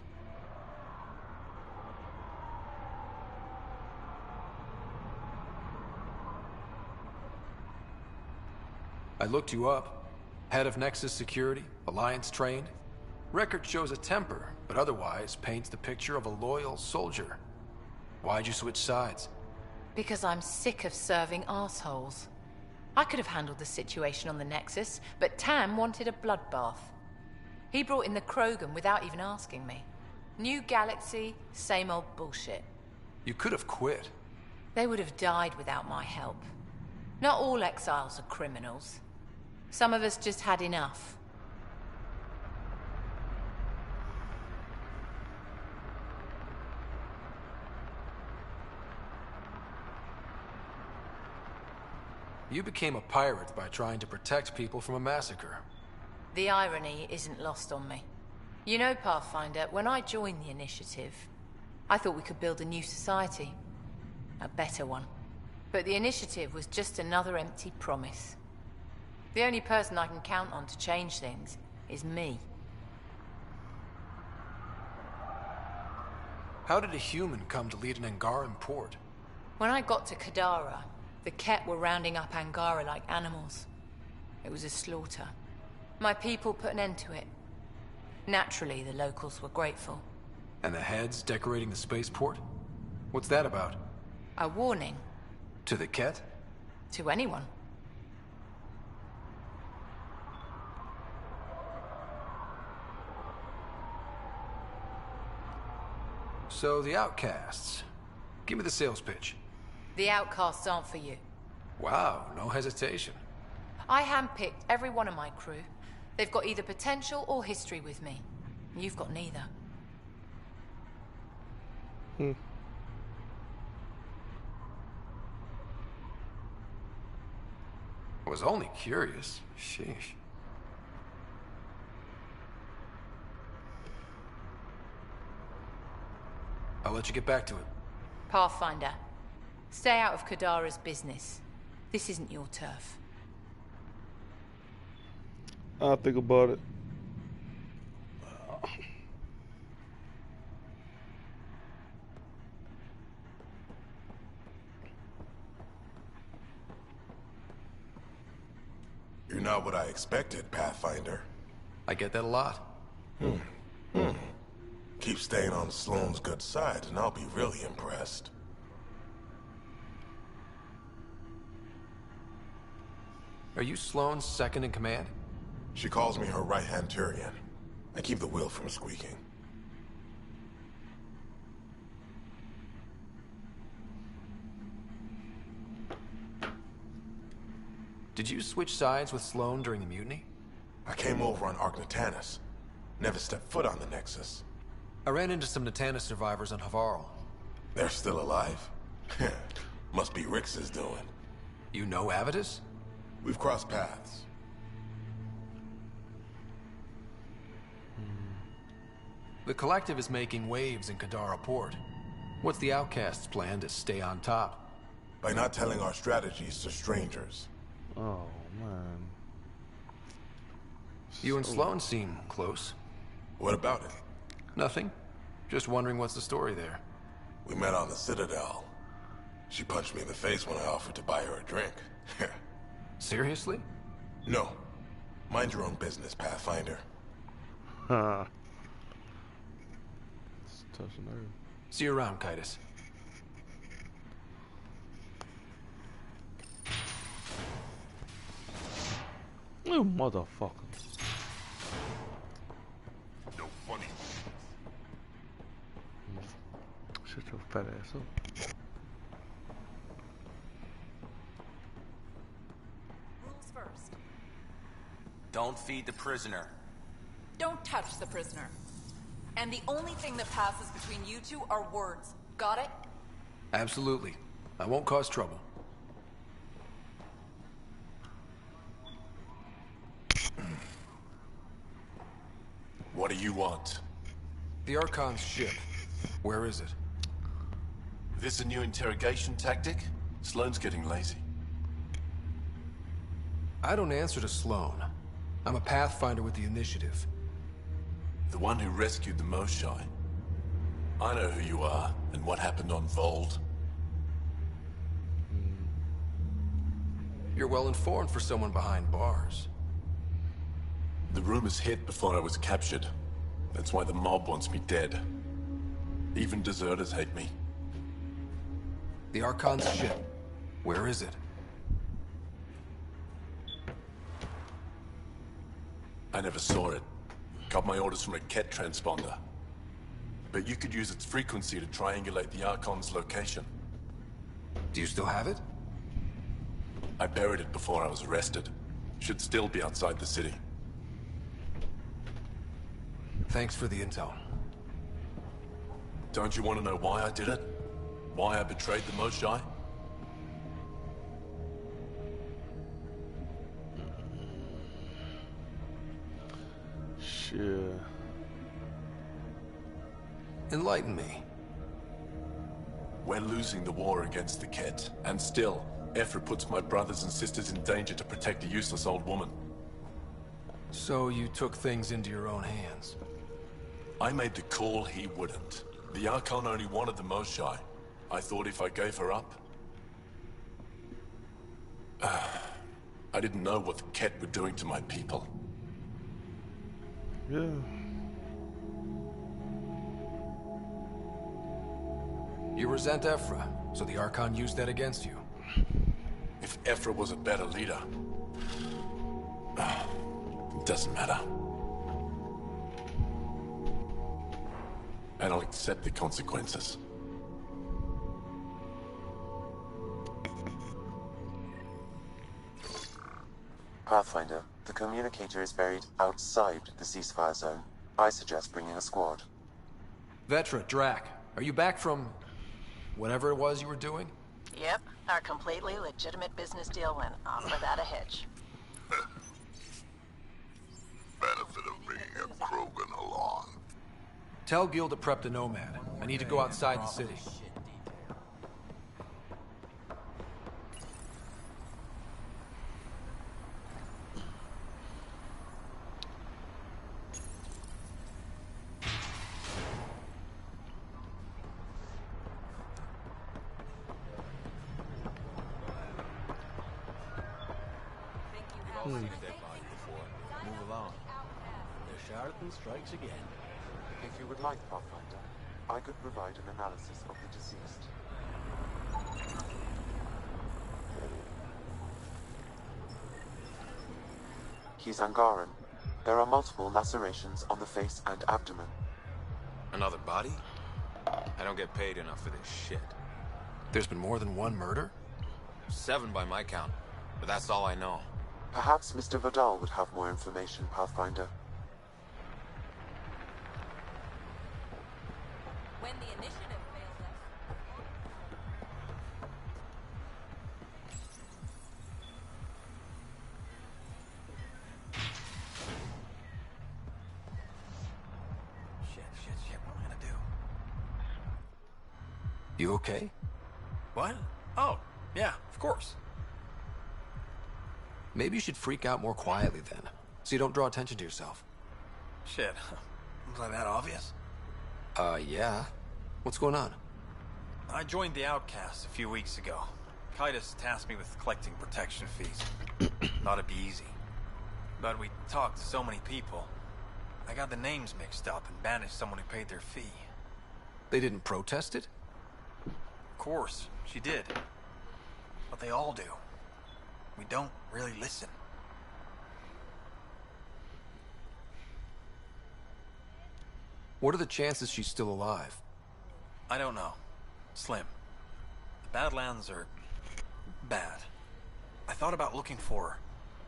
I looked you up. Head of Nexus Security, Alliance trained. Record shows a temper, but otherwise paints the picture of a loyal soldier. Why'd you switch sides? Because I'm sick of serving assholes. I could have handled the situation on the Nexus, but Tam wanted a bloodbath. He brought in the Krogan without even asking me. New galaxy, same old bullshit. You could have quit. They would have died without my help. Not all exiles are criminals. Some of us just had enough. You became a pirate by trying to protect people from a massacre. The irony isn't lost on me. You know, Pathfinder, when I joined the Initiative, I thought we could build a new society. A better one. But the Initiative was just another empty promise. The only person I can count on to change things is me. How did a human come to lead an Angaran port? When I got to Kadara, the Ket were rounding up Angara like animals. It was a slaughter. My people put an end to it. Naturally, the locals were grateful. And the heads decorating the spaceport? What's that about? A warning. To the Ket? To anyone. So, the outcasts. Give me the sales pitch. The outcasts aren't for you. Wow, no hesitation. I handpicked every one of my crew. They've got either potential or history with me. You've got neither. I was only curious. Sheesh. I'll let you get back to it. Pathfinder, stay out of Kadara's business. This isn't your turf. I'll think about it. You're not what I expected, Pathfinder. I get that a lot. Keep staying on Sloane's good side, and I'll be really impressed. Are you Sloane's second in command? She calls me her right-hand Turian. I keep the wheel from squeaking. Did you switch sides with Sloane during the mutiny? I came over on Ark Natanus. Never stepped foot on the Nexus. I ran into some Natanus survivors on Havarl. They're still alive. Must be Rix's doing. You know Avitus? We've crossed paths. The Collective is making waves in Kadara Port. What's the Outcasts' plan to stay on top? By not telling our strategies to strangers. Oh, man. You and Sloane seem close. What about it? Nothing. Just wondering what's the story there. We met on the Citadel. She punched me in the face when I offered to buy her a drink. Seriously? No. Mind your own business, Pathfinder. See you around, Kaitis. You motherfucker. No funny. Shut your fat ass up. Rules first. Don't feed the prisoner. Don't touch the prisoner. And the only thing that passes between you two are words. Got it? Absolutely. I won't cause trouble. What do you want? The Archon's ship. Where is it? This a new interrogation tactic? Sloane's getting lazy. I don't answer to Sloane. I'm a Pathfinder with the Initiative. The one who rescued the Moshae. I know who you are, and what happened on Vold. You're well informed for someone behind bars. The rumors hit before I was captured. That's why the mob wants me dead. Even deserters hate me. The Archon's ship. Where is it? I never saw it. Got my orders from a Ket transponder. But you could use its frequency to triangulate the Archon's location. Do you still have it? I buried it before I was arrested. Should still be outside the city. Thanks for the intel. Don't you want to know why I did it? Why I betrayed the Moshae? Sure. Enlighten me. We're losing the war against the Ket, and still, Ephra puts my brothers and sisters in danger to protect a useless old woman. So you took things into your own hands? I made the call he wouldn't. The Archon only wanted the Moshae. I thought if I gave her up... I didn't know what the Ket were doing to my people. Yeah. You resent Ephra, so the Archon used that against you. If Ephra was a better leader... it doesn't matter. And I'll accept the consequences. Pathfinder, the communicator is buried outside the ceasefire zone. I suggest bringing a squad. Vetra, Drac, are you back from... whatever it was you were doing? Yep, our completely legitimate business deal went off without a hitch. Benefit of bringing a Krogan along. Tell Gil to prep the Nomad. I need to go outside the city. Move along. The charlatan strikes again. If you would like, Pathfinder, I could provide an analysis of the deceased. He's Angaran. There are multiple lacerations on the face and abdomen. Another body? I don't get paid enough for this shit. There's been more than one murder? 7 by my count. but that's all I know. Perhaps Mr. Vidal would have more information, Pathfinder. When the initiative failed us. Shit, what am I gonna do? You okay? What? Oh, yeah, of course. Maybe you should freak out more quietly then, so you don't draw attention to yourself. Shit, was that obvious? Yeah. What's going on? I joined the Outcasts a few weeks ago. Kaitis tasked me with collecting protection fees. Thought it'd be easy. But we talked to so many people. I got the names mixed up and banished someone who paid their fee. They didn't protest it? Of course, she did. But they all do. We don't really listen. What are the chances she's still alive? I don't know. Slim. The Badlands are bad. I thought about looking for her,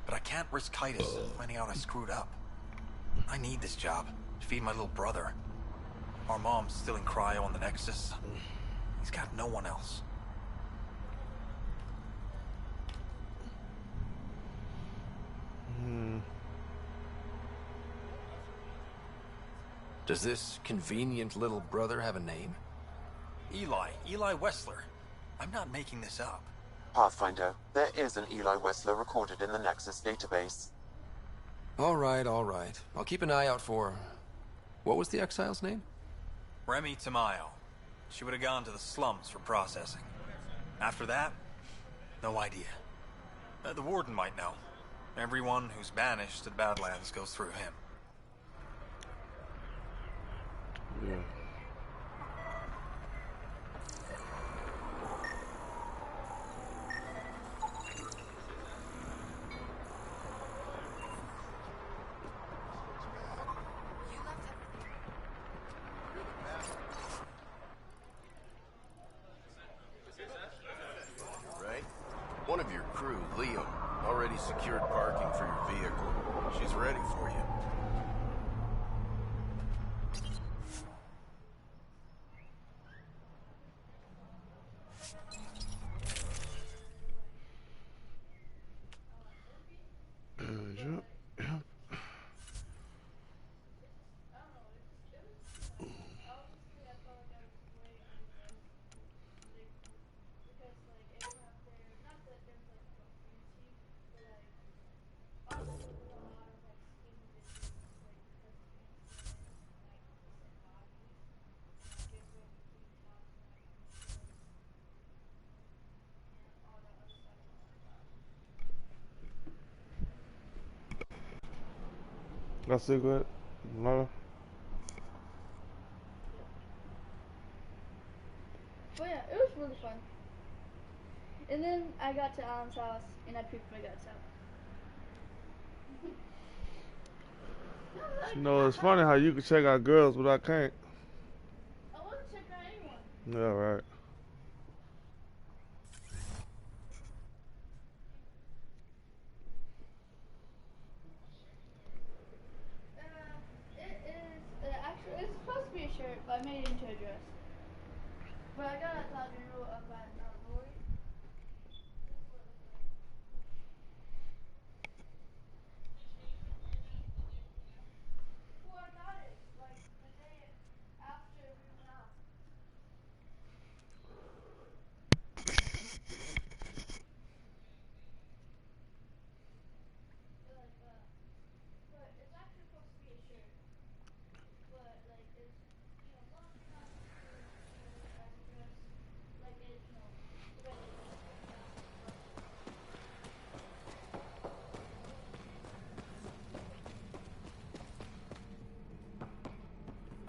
but I can't risk Kaitis finding out I screwed up. I need this job to feed my little brother. Our mom's still in cryo on the Nexus. He's got no one else. Does this convenient little brother have a name? Eli Wessler. I'm not making this up. Pathfinder, there is an Eli Wessler recorded in the Nexus database. All right. I'll keep an eye out for... What was the exile's name? Remy Tamayo. She would have gone to the slums for processing. After that, no idea. The Warden might know. Everyone who's banished to the Badlands goes through him. Yeah. Right? One of your crew, Leo, already secured parking for your vehicle. She's ready for you. Got a cigarette? No. But yeah, it was really fun. And then I got to Alan's house and I pooped my guts out. You know, it's funny how you can check out girls, but I can't. I wasn't checking out anyone. Yeah, right. Actually, it's supposed to be a shirt, but I made it into a dress. But I got a Dodger roll up at Lori. Well, I got it like the day after we went out. But it's actually supposed to be a shirt. But like it's long enough as a dress, like it the way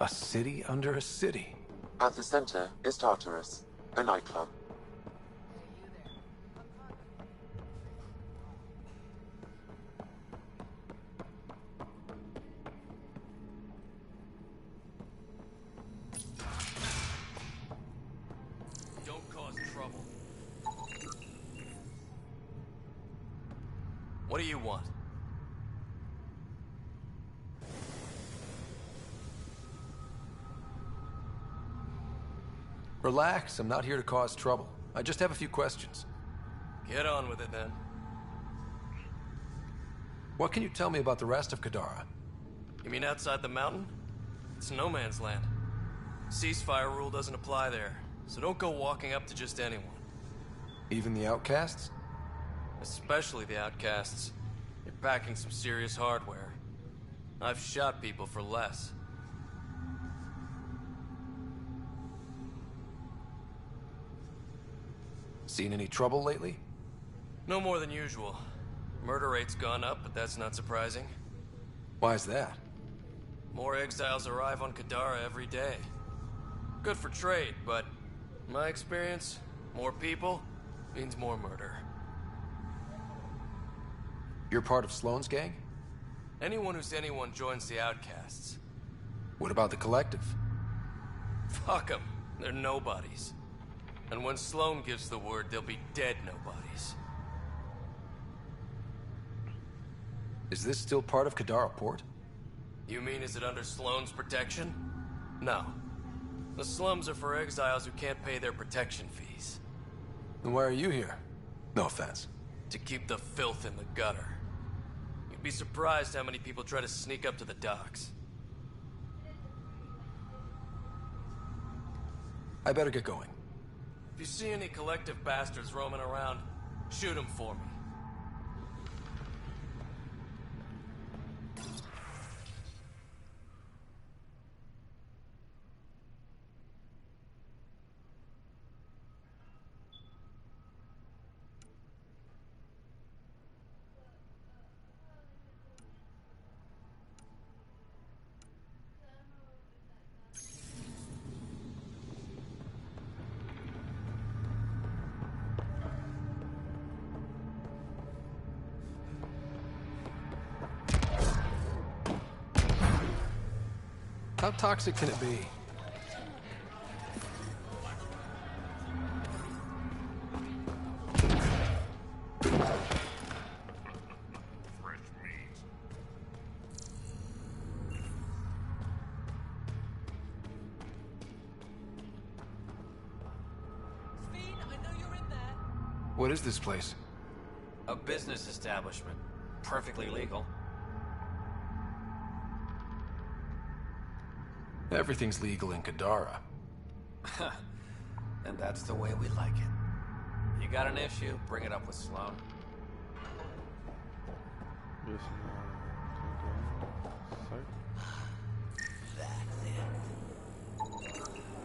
A city under a city. At the center is Tartarus, a nightclub. Don't cause trouble. do you want? Relax, I'm not here to cause trouble. I just have a few questions. Get on with it, then. What can you tell me about the rest of Kadara? You mean outside the mountain? It's no man's land. Ceasefire rule doesn't apply there, so don't go walking up to just anyone. Even the outcasts? Especially the outcasts. You're packing some serious hardware. I've shot people for less. Seen any trouble lately? No more than usual. Murder rate's gone up, but that's not surprising. Why's that? More exiles arrive on Kadara every day. Good for trade, but in my experience, more people means more murder. You're part of Sloane's gang? Anyone who's anyone joins the outcasts. What about the Collective? Fuck them. They're nobodies. And when Sloane gives the word, they'll be dead nobodies. Is this still part of Kadara Port? You mean, is it under Sloane's protection? No. The slums are for exiles who can't pay their protection fees. Then why are you here? No offense. To keep the filth in the gutter. You'd be surprised how many people try to sneak up to the docks. I better get going. If you see any Collective bastards roaming around, shoot them for me. How toxic can it be? What is this place? A business establishment. Perfectly legal. Everything's legal in Kadara. And that's the way we like it. You got an issue, bring it up with Sloane.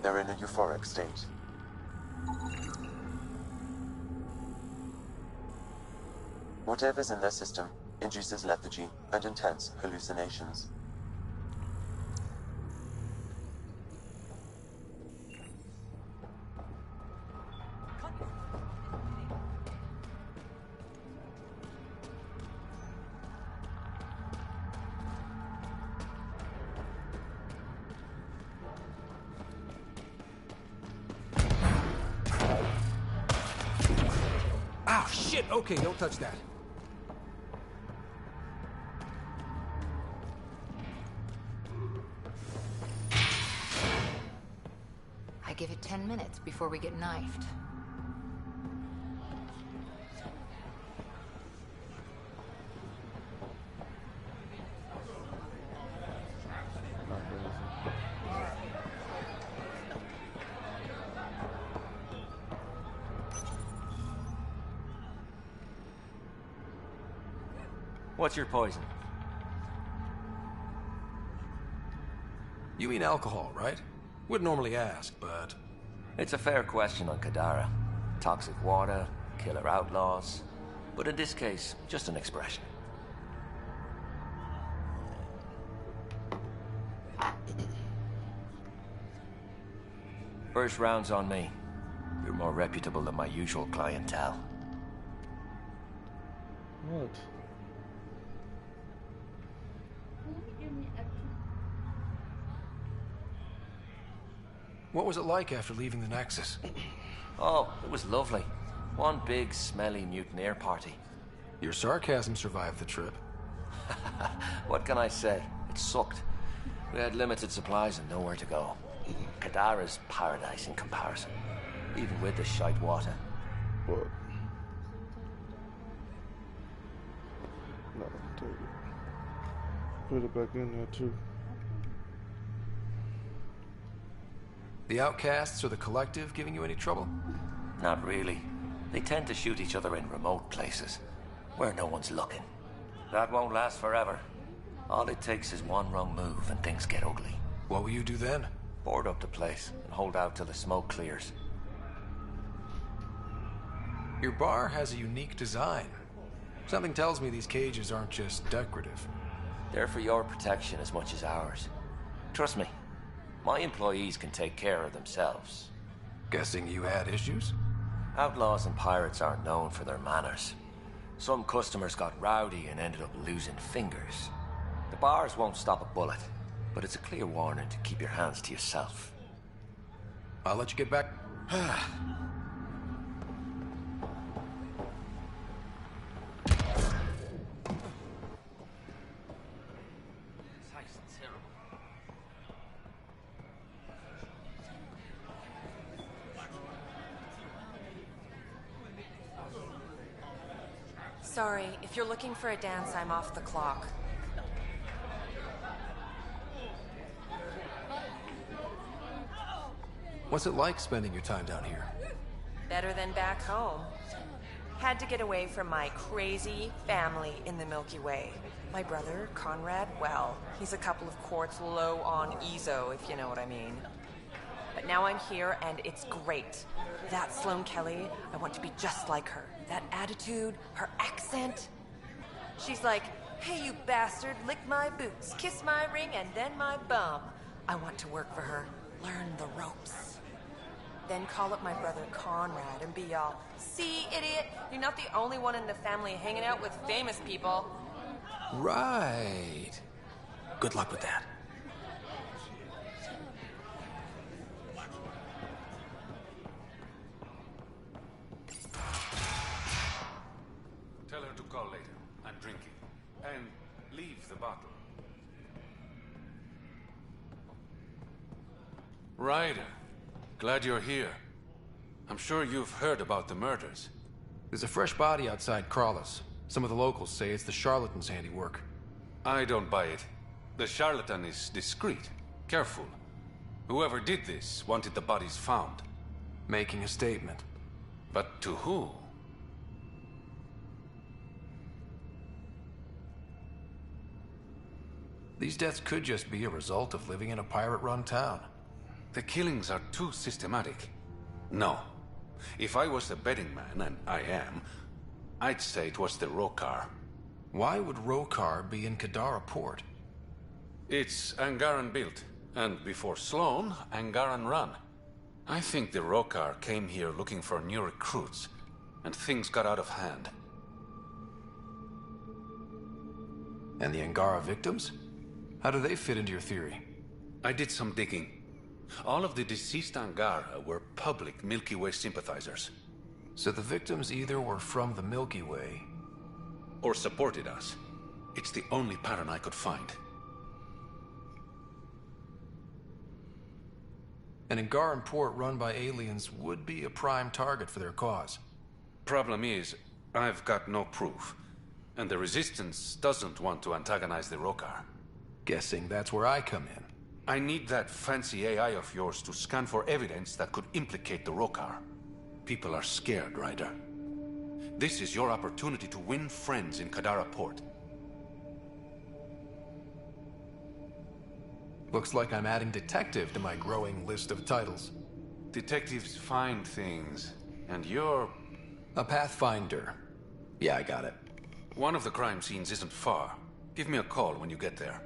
They're in a euphoric state. Whatever's in their system induces lethargy and intense hallucinations. Ow, shit! Okay, don't touch that. I give it 10 minutes before we get knifed. What's your poison? You mean alcohol, right? Would normally ask, but... It's a fair question on Kadara. Toxic water, killer outlaws. But in this case, just an expression. First round's on me. You're more reputable than my usual clientele. What? What was it like after leaving the Nexus? Oh, it was lovely. One big, smelly mutineer party. Your sarcasm survived the trip. What can I say? It sucked. We had limited supplies and nowhere to go. Kadara's paradise in comparison, even with the shite water. What? No, take it. Put it back in there too. The outcasts or the collective giving you any trouble? Not really. They tend to shoot each other in remote places, where no one's looking. That won't last forever. All it takes is one wrong move and things get ugly. What will you do then? Board up the place and hold out till the smoke clears. Your bar has a unique design. Something tells me these cages aren't just decorative. They're for your protection as much as ours. Trust me, my employees can take care of themselves. Guessing you had issues? Outlaws and pirates aren't known for their manners. Some customers got rowdy and ended up losing fingers. The bars won't stop a bullet, but it's a clear warning to keep your hands to yourself. I'll let you get back. Sorry, if you're looking for a dance, I'm off the clock. What's it like spending your time down here? Better than back home. Had to get away from my crazy family in the Milky Way. My brother, Conrad, well, he's a couple of quarts low on Ezo, if you know what I mean. But now I'm here, and it's great. That Sloane Kelly, I want to be just like her. That attitude, her accent. She's like, hey, you bastard, lick my boots, kiss my ring, and then my bum. I want to work for her, learn the ropes. Then call up my brother Conrad and be all, see, idiot, you're not the only one in the family hanging out with famous people. Right. Good luck with that. Tell her to call later. I'm drinking. And leave the bottle. Ryder, glad you're here. I'm sure you've heard about the murders. There's a fresh body outside Crawlers. Some of the locals say it's the charlatan's handiwork. I don't buy it. The charlatan is discreet, careful. Whoever did this wanted the bodies found. Making a statement. But to who? These deaths could just be a result of living in a pirate-run town. The killings are too systematic. No. If I was the betting man, and I am, I'd say it was the Rokar. Why would Rokar be in Kadara port? It's Angaran built, and before Sloane, Angaran run. I think the Rokar came here looking for new recruits, and things got out of hand. And the Angara victims? How do they fit into your theory? I did some digging. All of the deceased Angara were public Milky Way sympathizers. So the victims either were from the Milky Way... or supported us. It's the only pattern I could find. An Angaran port run by aliens would be a prime target for their cause. Problem is, I've got no proof. And the Resistance doesn't want to antagonize the Rokar. Guessing that's where I come in. I need that fancy AI of yours to scan for evidence that could implicate the Rokar. People are scared, Ryder. This is your opportunity to win friends in Kadara Port. Looks like I'm adding detective to my growing list of titles. Detectives find things, and you're... a pathfinder. Yeah, I got it. One of the crime scenes isn't far. Give me a call when you get there.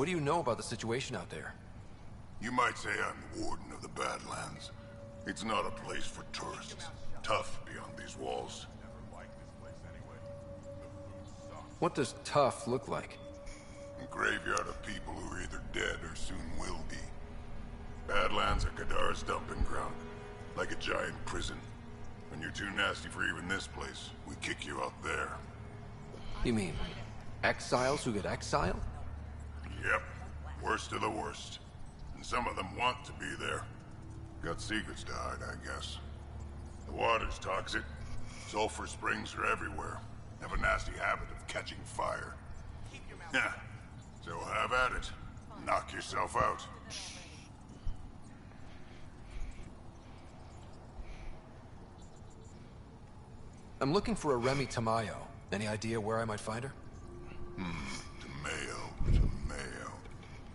What do you know about the situation out there? You might say I'm the warden of the Badlands. It's not a place for tourists. Tough beyond these walls. What does tough look like? A graveyard of people who are either dead or soon will be. Badlands are Kadar's dumping ground. Like a giant prison. When you're too nasty for even this place, we kick you out there. You mean exiles who get exiled? Yep. Worst of the worst. And some of them want to be there. Got secrets to hide, I guess. The water's toxic. Sulfur springs are everywhere. Have a nasty habit of catching fire. Yeah. So have at it. Knock yourself out. I'm looking for a Remy Tamayo. Any idea where I might find her? Tamayo.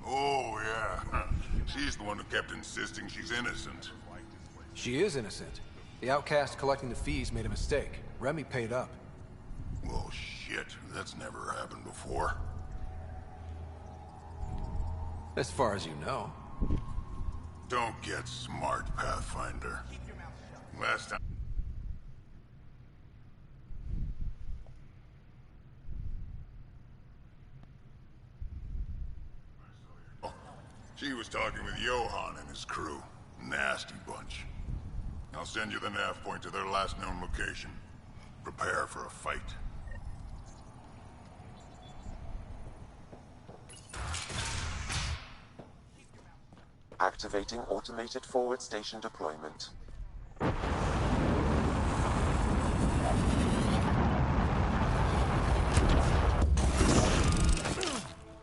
Oh, yeah. She's the one who kept insisting she's innocent. She is innocent. The outcast collecting the fees made a mistake. Remy paid up. Well, shit. That's never happened before. As far as you know. Don't get smart, Pathfinder. Last time... She was talking with Johan and his crew. Nasty bunch. I'll send you the nav point to their last known location. Prepare for a fight. Activating automated forward station deployment.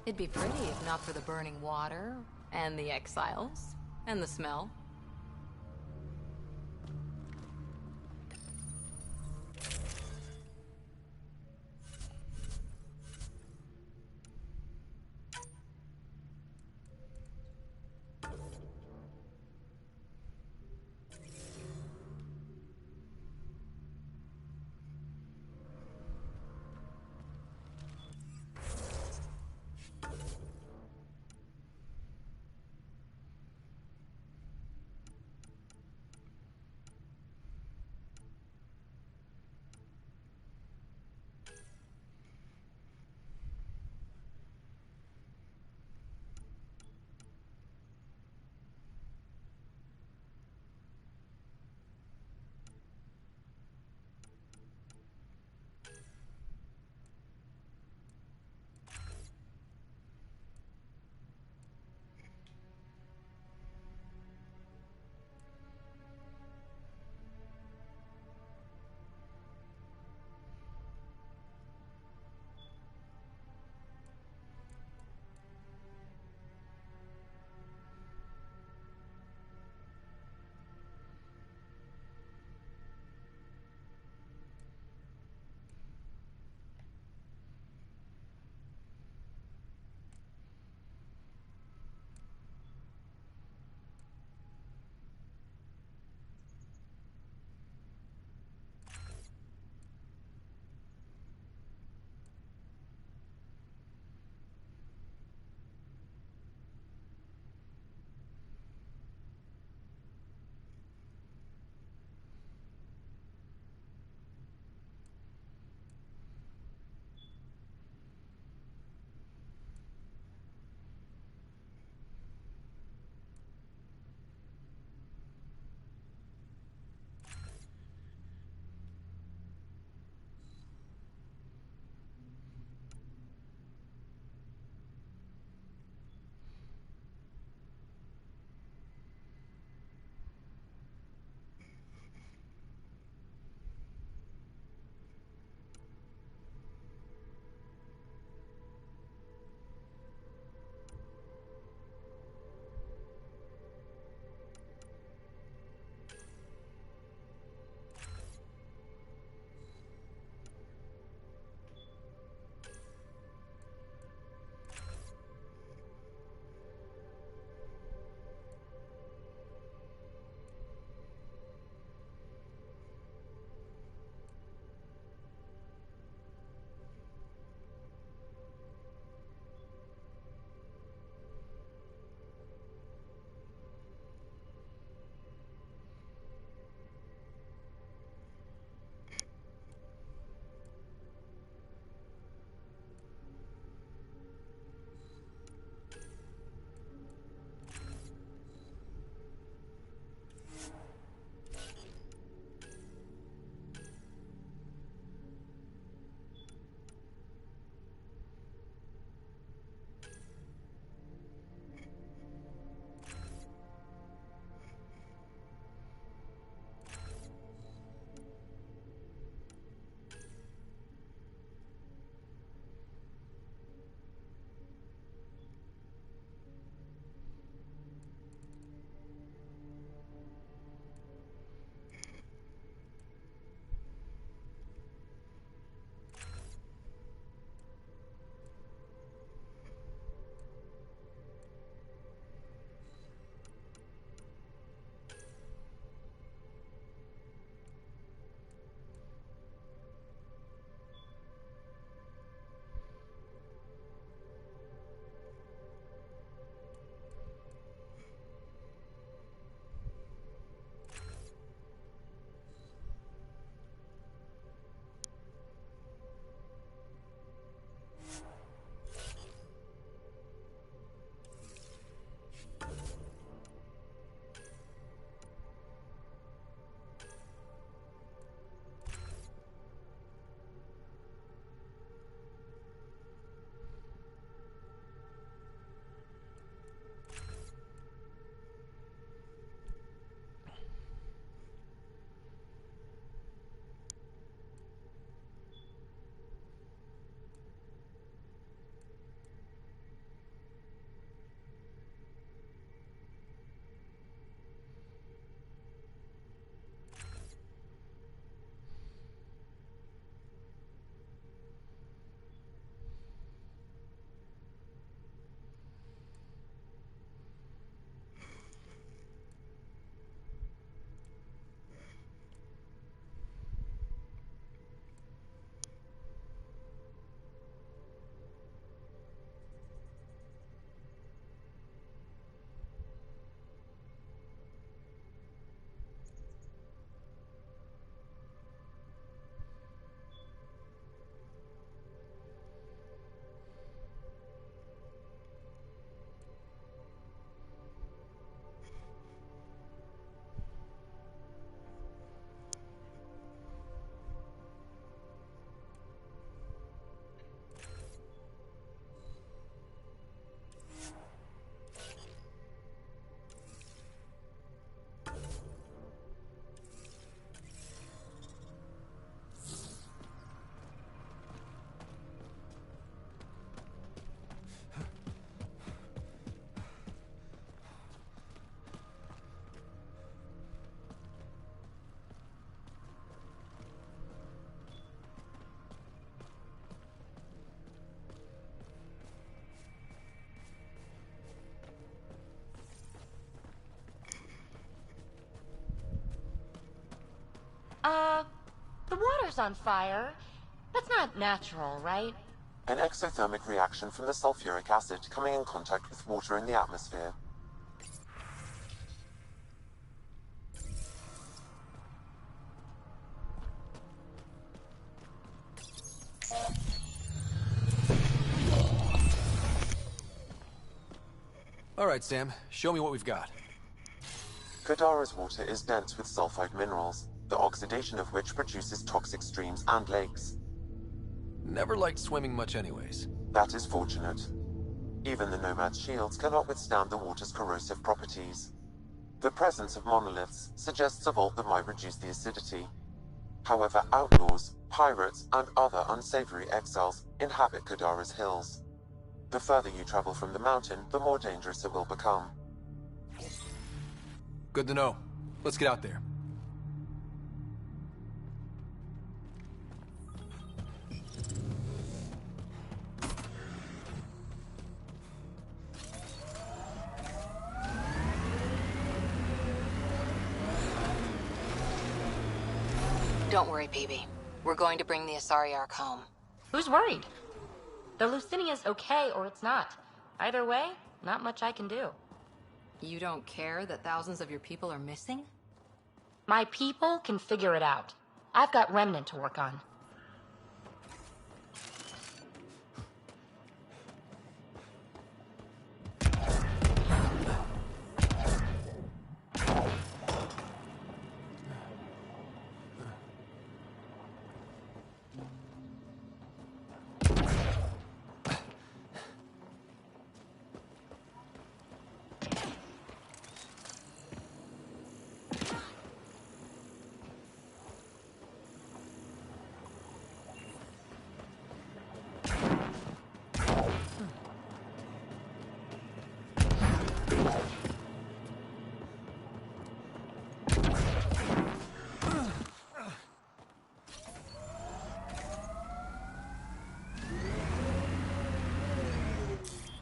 It'd be pretty if not for the burning water, and the exiles, and the smell. The water's on fire. That's not natural, right? An exothermic reaction from the sulfuric acid coming in contact with water in the atmosphere. All right, Sam. Show me what we've got. Kadara's water is dense with sulfide minerals, the oxidation of which produces toxic streams and lakes. Never liked swimming much anyways. That is fortunate. Even the Nomad's shields cannot withstand the water's corrosive properties. The presence of monoliths suggests a vault that might reduce the acidity. However, outlaws, pirates, and other unsavory exiles inhabit Kadara's hills. The further you travel from the mountain, the more dangerous it will become. Good to know. Let's get out there. Don't worry, BB. We're going to bring the Asari Ark home. Who's worried? The Lucinia's okay or it's not. Either way, not much I can do. You don't care that thousands of your people are missing? My people can figure it out. I've got Remnant to work on.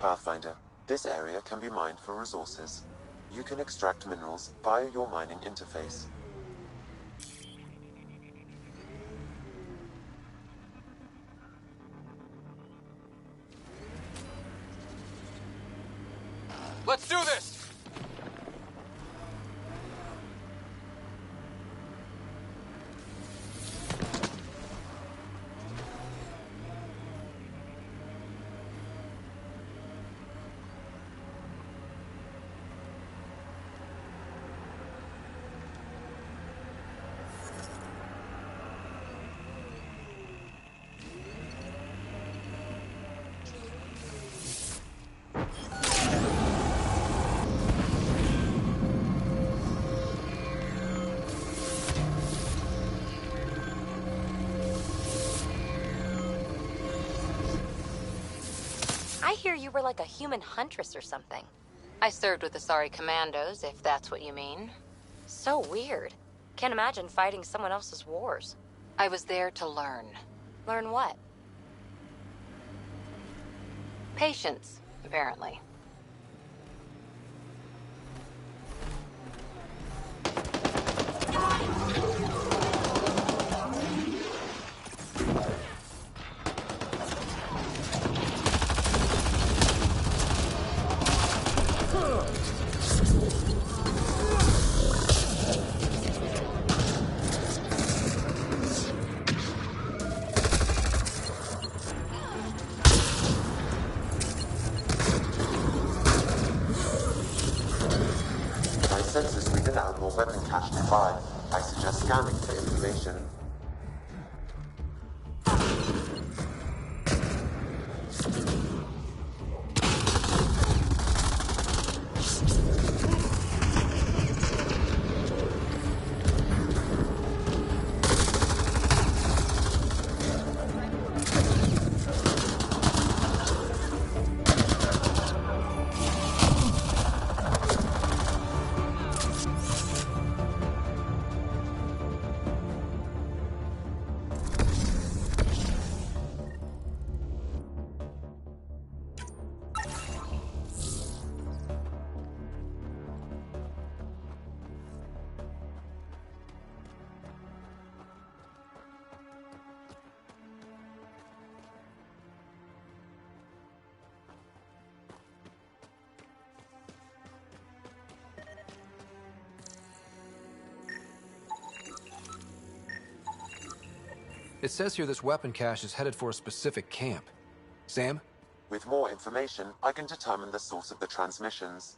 Pathfinder, this area can be mined for resources. You can extract minerals via your mining interface. Let's do this! I hear you were like a human huntress or something. I served with Asari commandos, if that's what you mean. So weird. Can't imagine fighting someone else's wars. I was there to learn. Learn what? Patience, apparently. Weapon cache nearby. I suggest scanning for information. It says here this weapon cache is headed for a specific camp. Sam? With more information, I can determine the source of the transmissions.